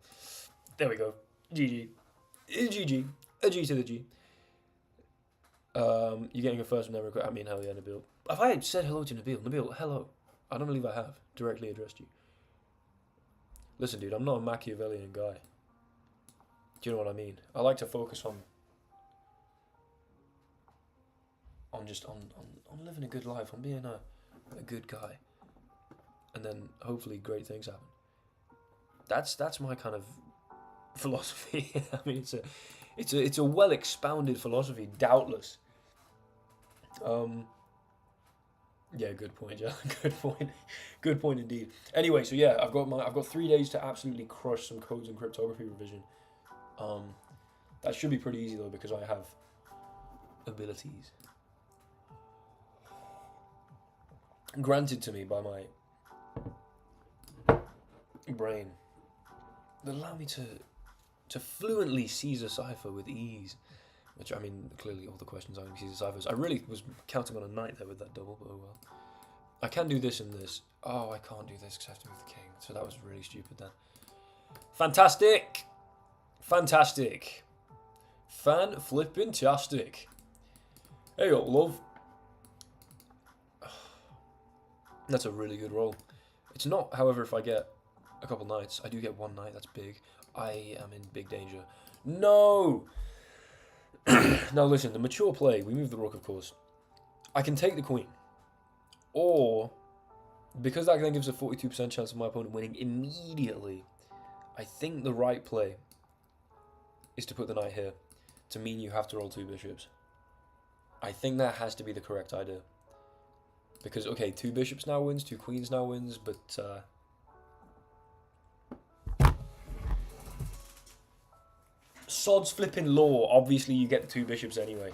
There we go. GG. GG. A G to the G. You're getting a first never. I mean, hell yeah, Nabil. Have I said hello to Nabil? Nabil, hello. I don't believe I have directly addressed you. Listen, dude, I'm not a Machiavellian guy. Do you know what I mean? I like to focus on living a good life, on being a good guy, and then hopefully great things happen. That's my kind of philosophy. I mean, it's a well expounded philosophy, doubtless. Yeah, good point, yeah. Good point indeed. Anyway, so yeah, I've got 3 days to absolutely crush some codes and cryptography revision. That should be pretty easy though, because I have abilities granted to me by my brain that allow me to fluently seize a cipher with ease. Which, I mean, clearly all the questions are going to be ciphers. I really was counting on a knight there with that double, but oh well. I can do this and this. Oh, I can't do this because I have to move the king. So that was really stupid then. Fantastic! Fantastic. Fan-flippin-tastic. Hey up, love. That's a really good roll. It's not, however, if I get a couple knights. I do get 1 knight, that's big. I am in big danger. No! Now listen, the mature play, we move the rook, of course. I can take the queen. Or, because that then gives a 42% chance of my opponent winning immediately, I think the right play is to put the knight here, to mean you have to roll 2 bishops. I think that has to be the correct idea. Because, okay, 2 bishops now wins, 2 queens now wins, but sod's flipping law. Obviously, you get the 2 bishops anyway.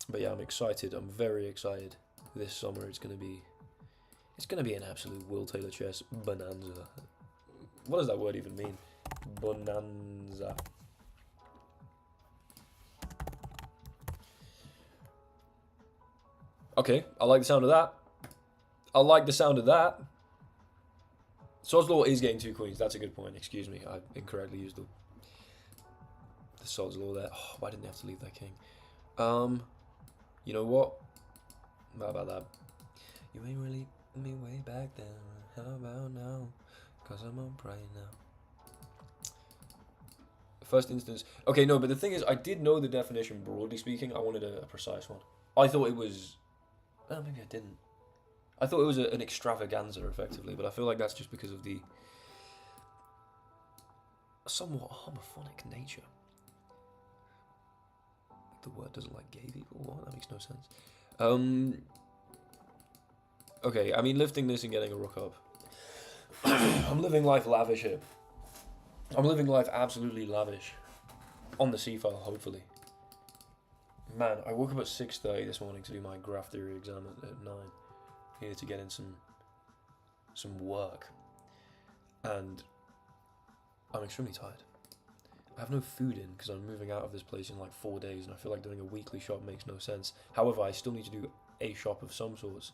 But yeah, I'm excited. I'm very excited. This summer, it's gonna be an absolute Will Taylor chess bonanza. What does that word even mean? Bonanza. Okay, I like the sound of that. Sod's Law is getting 2 queens. That's a good point. Excuse me, I incorrectly used the Sod's Law there. Oh, why didn't they have to leave that king? You know what? How about that? You ain't really me way back then. How about now? Cause I'm up right now. First instance. Okay, no, but the thing is, I did know the definition, broadly speaking. I wanted a precise one. I thought it was... Oh, maybe I didn't. I thought it was an extravaganza, effectively, but I feel like that's just because of the somewhat homophonic nature. The word doesn't like gay people. What? That makes no sense. Okay, I mean, lifting this and getting a rook up. I'm living life lavish here. I'm living life absolutely lavish. On the C-file, hopefully. Man, I woke up at 6:30 this morning to do my graph theory exam at 9. Needed to get in some work. And I'm extremely tired. I have no food in because I'm moving out of this place in like 4 days, and I feel like doing a weekly shop makes no sense. However, I still need to do a shop of some sorts.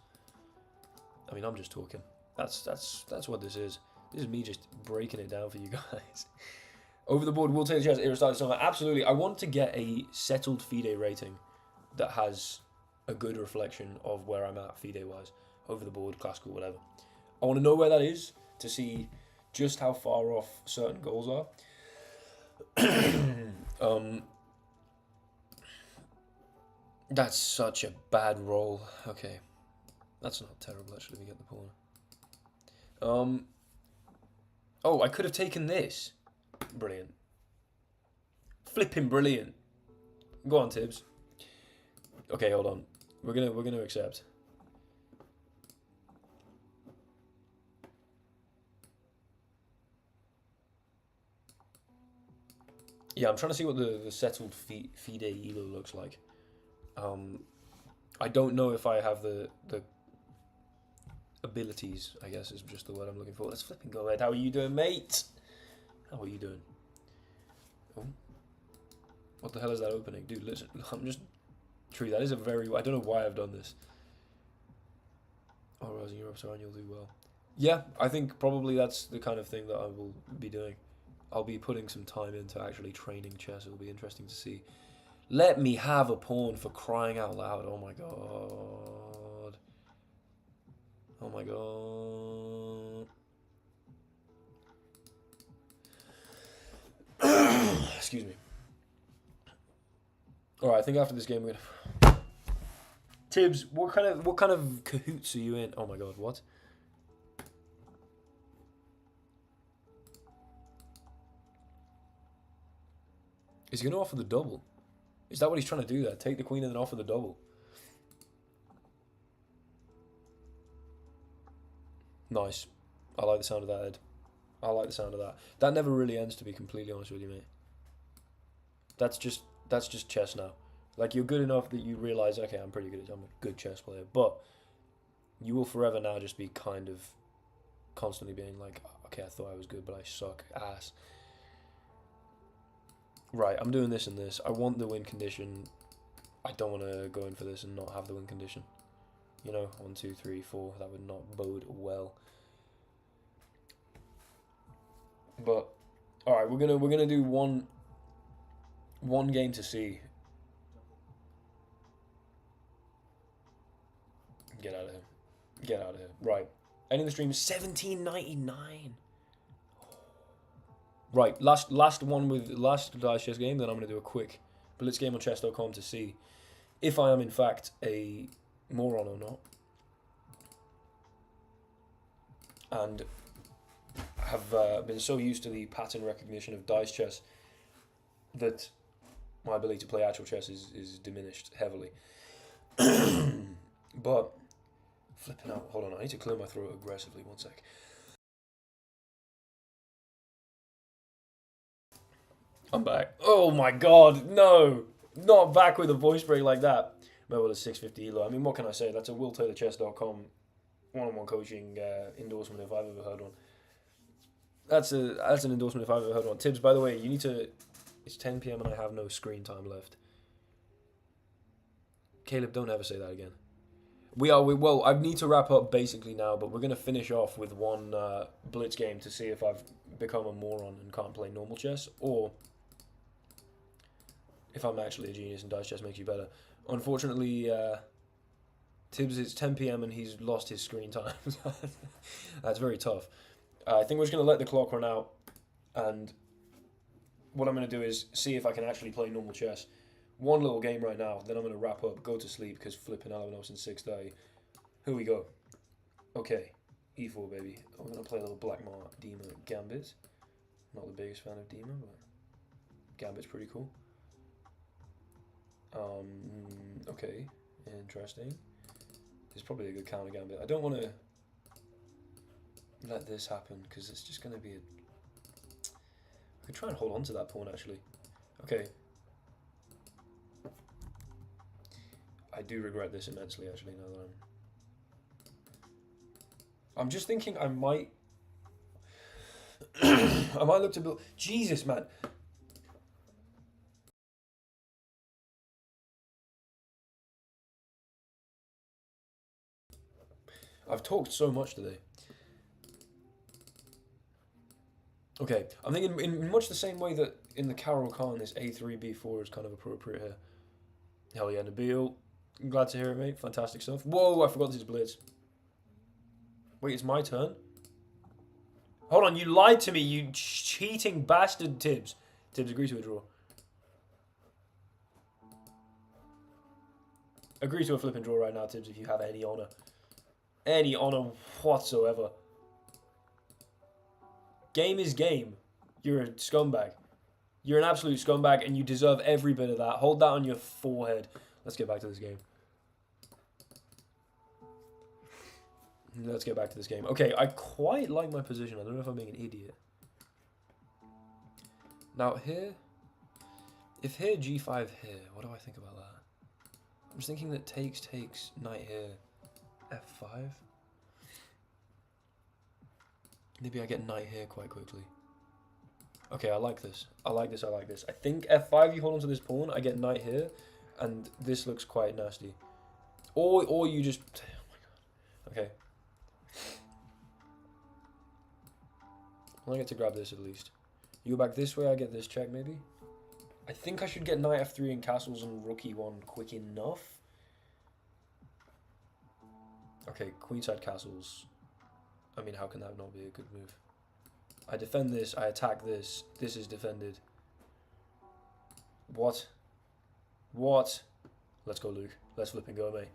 I mean, I'm just talking. That's what this is. This is me just breaking it down for you guys. Over the board, will take the chess, Aristotle Summer. Absolutely. I want to get a settled FIDE rating that has a good reflection of where I'm at FIDE-wise. Over the board, classical, whatever. I want to know where that is to see just how far off certain goals are. That's such a bad roll. Okay. That's not terrible, actually, we get the pawn. Oh, I could have taken this. Brilliant. Flipping brilliant. Go on, Tibbs. Okay, hold on. We're gonna accept. Yeah, I'm trying to see what the settled FIDE ELO looks like. I don't know if I have the abilities, I guess is just the word I'm looking for. Let's flipping go ahead. How are you doing, mate? How are you doing? Oh. What the hell is that opening? Dude, listen, I'm just... True, that is a very... I don't know why I've done this. Oh, Rose in Europe, so you'll do well. Yeah, I think probably that's the kind of thing that I will be doing. I'll be putting some time into actually training chess. It'll be interesting to see. Let me have a pawn, for crying out loud. Oh my god. Oh my god. Excuse me. Alright, I think after this game we're gonna... Tibbs, what kind of cahoots are you in? Oh my god, what? Is he gonna offer the double? Is that what he's trying to do there? Take the queen and then offer the double? Nice. I like the sound of that, Ed. I like the sound of that. That never really ends, to be completely honest with you, mate. That's just chess now. Like, you're good enough that you realise, okay, I'm a good chess player, but you will forever now just be kind of constantly being like, okay, I thought I was good, but I suck ass. Right, I'm doing this and this. I want the win condition. I don't want to go in for this and not have the win condition. You know, 1, 2, 3, 4. That would not bode well. But all right, we're gonna do one game to see. Get out of here. Get out of here. Right. Ending the stream is 17.99. Right, last dice chess game, then I'm going to do a quick blitz game on chess.com to see if I am in fact a moron or not. And have been so used to the pattern recognition of dice chess that my ability to play actual chess is diminished heavily. But, flipping out, hold on, I need to clear my throat aggressively, one sec. I'm back. Oh my god, no! Not back with a voice break like that. Well, it's 650 ELO. I mean, what can I say? That's a willtaylorchess.com one-on-one coaching endorsement if I've ever heard one. That's an endorsement if I've ever heard one. Tibbs, by the way, you need to... It's 10 PM and I have no screen time left. Caleb, don't ever say that again. Well, I need to wrap up basically now, but we're going to finish off with one blitz game to see if I've become a moron and can't play normal chess, or if I'm actually a genius and dice chess makes you better. Unfortunately, Tibbs, it's 10 PM and he's lost his screen time. That's very tough. I think we're just going to let the clock run out, and what I'm going to do is see if I can actually play normal chess. One little game right now, then I'm going to wrap up, go to sleep, because flipping hell, I know since 6:30. Here we go. Okay, E4, baby. I'm going to play a little Blackmar Dima Gambit. Not the biggest fan of Dima, but Gambit's pretty cool. Okay, interesting. It's probably a good counter Gambit. I don't want to let this happen, because it's just going to be a... I could try and hold on to that pawn, actually. Okay. I do regret this immensely, actually, now that I'm just thinking I might... I might look to build... Jesus, man! I've talked so much today. Okay, I'm thinking in much the same way that in the Carol Khan, this A3, B4 is kind of appropriate here. Hell yeah, Nabil. I'm glad to hear it, mate. Fantastic stuff. Whoa, I forgot this is blitz. Wait, it's my turn? Hold on, you lied to me, you cheating bastard, Tibbs. Tibbs, agree to a draw. Agree to a flipping draw right now, Tibbs, if you have any honour. Any honour whatsoever. Game is game. You're a scumbag. You're an absolute scumbag and you deserve every bit of that. Hold that on your forehead. Let's get back to this game. Let's get back to this game. Okay, I quite like my position. I don't know if I'm being an idiot. Now here, if here G5 here, what do I think about that? I'm just thinking that takes knight here, F5. Maybe I get knight here quite quickly. Okay, I like this. I like this, I like this. I think F5, you hold on to this pawn, I get knight here, and this looks quite nasty. Or you just... Oh my god. Okay. I get to grab this at least. You go back this way, I get this check maybe. I think I should get knight F3 and castles and rook E1 quick enough. Okay, queenside castles. I mean, how can that not be a good move? I defend this, I attack this. This is defended. What? What? Let's go, Luke. Let's flip and go, mate.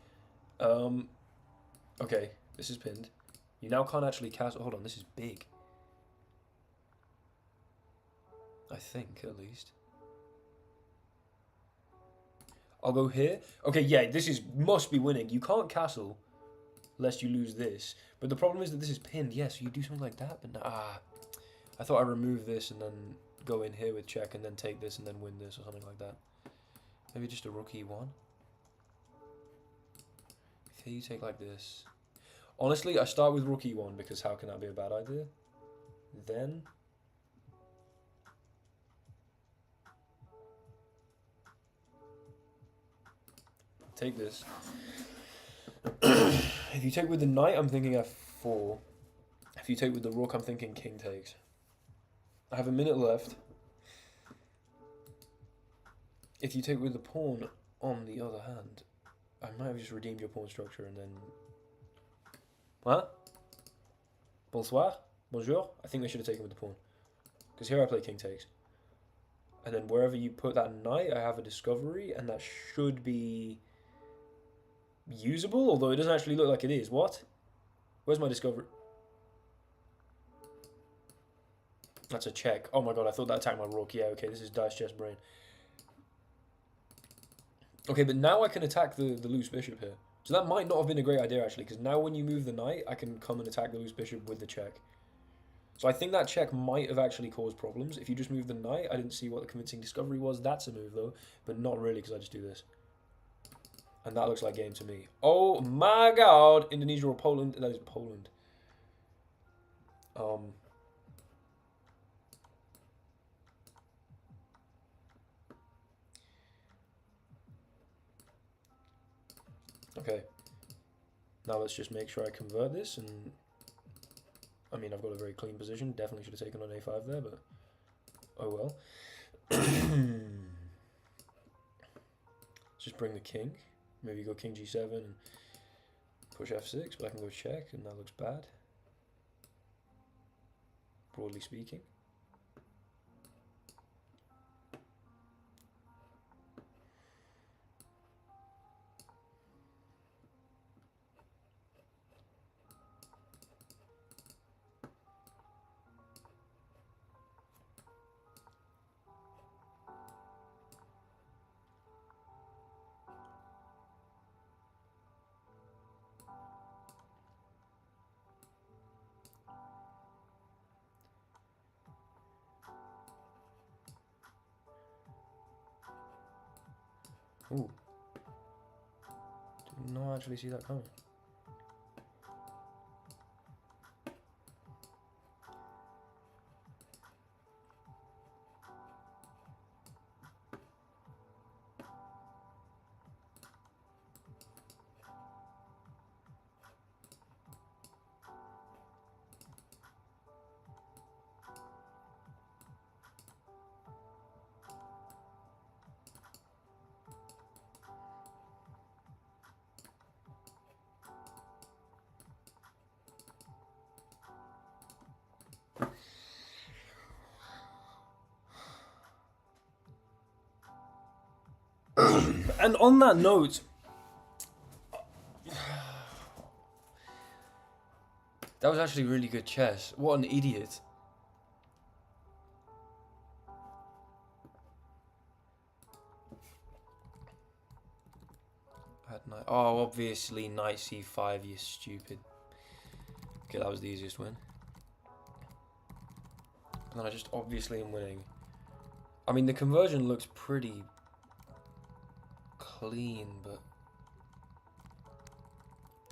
Okay, this is pinned. You now can't actually castle. Hold on, this is big. I think, at least. I'll go here. Okay, yeah, this is must be winning. You can't castle lest you lose this. But the problem is that this is pinned. Yes, yeah, so you do something like that, but no, I thought I'd remove this and then go in here with check and then take this and then win this or something like that. Maybe just a rook E1. If here you take like this. Honestly, I start with rook E1 because how can that be a bad idea? Then... take this. If you take with the knight, I'm thinking F4. If you take with the rook, I'm thinking king takes. I have a minute left. If you take with the pawn, on the other hand, I might have just redeemed your pawn structure and then... What? Bonsoir? Bonjour? I think they should have taken with the pawn. Because here I play king takes. And then wherever you put that knight, I have a discovery, and that should be... usable, although it doesn't actually look like it is. What? Where's my discovery? That's a check. Oh my god, I thought that attacked my rook. Yeah, okay, this is dice chess brain. Okay, but now I can attack the loose bishop here. So that might not have been a great idea, actually, because now when you move the knight, I can come and attack the loose bishop with the check. So I think that check might have actually caused problems. If you just move the knight, I didn't see what the convincing discovery was. That's a move, though, but not really, because I just do this. And that looks like game to me. Oh my god! Indonesia or Poland? That is Poland. Okay. Now let's just make sure I convert this and... I mean, I've got a very clean position. Definitely should have taken on A5 there, but... oh well. Let's just bring the king. Maybe go king G7 and push F6, but I can go check, and that looks bad. Broadly speaking. Ooh. Did not actually see that coming. And on that note, that was actually really good chess. What an idiot. Oh, obviously knight c5, you stupid. Okay, that was the easiest win. And then I just obviously am winning. I mean, the conversion looks pretty clean, but...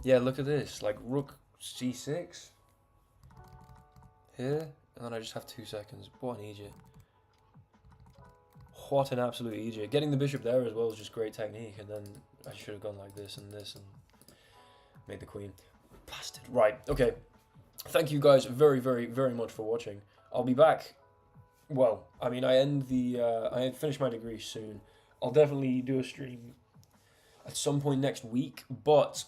yeah, look at this. Like, rook c6. Here. And then I just have 2 seconds. What an idiot. What an absolute idiot. Getting the bishop there as well is just great technique. And then I should have gone like this and made the queen. Bastard. Right, okay. Thank you guys very, very, very much for watching. I'll be back. Well, I mean, I finish my degree soon. I'll definitely do a stream at some point next week. But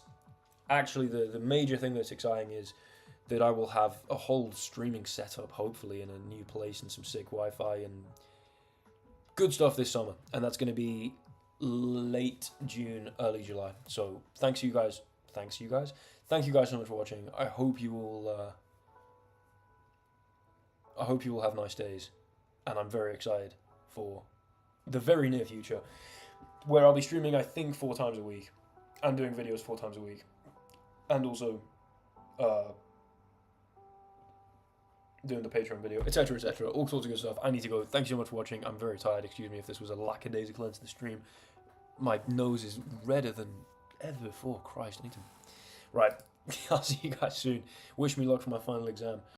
actually, the major thing that's exciting is that I will have a whole streaming setup, hopefully, in a new place and some sick Wi-Fi and good stuff this summer. And that's going to be late June, early July. So thanks you guys. Thank you guys so much for watching. I hope you will have nice days, and I'm very excited for the very near future, where I'll be streaming, I think, 4 times a week, and doing videos 4 times a week, and also doing the Patreon video, etc, etc, all sorts of good stuff. I need to go. Thank you so much for watching. I'm very tired. Excuse me if this was a lackadaisical end to the stream. My nose is redder than ever before. Christ, I need to... Right, I'll see you guys soon. Wish me luck for my final exam.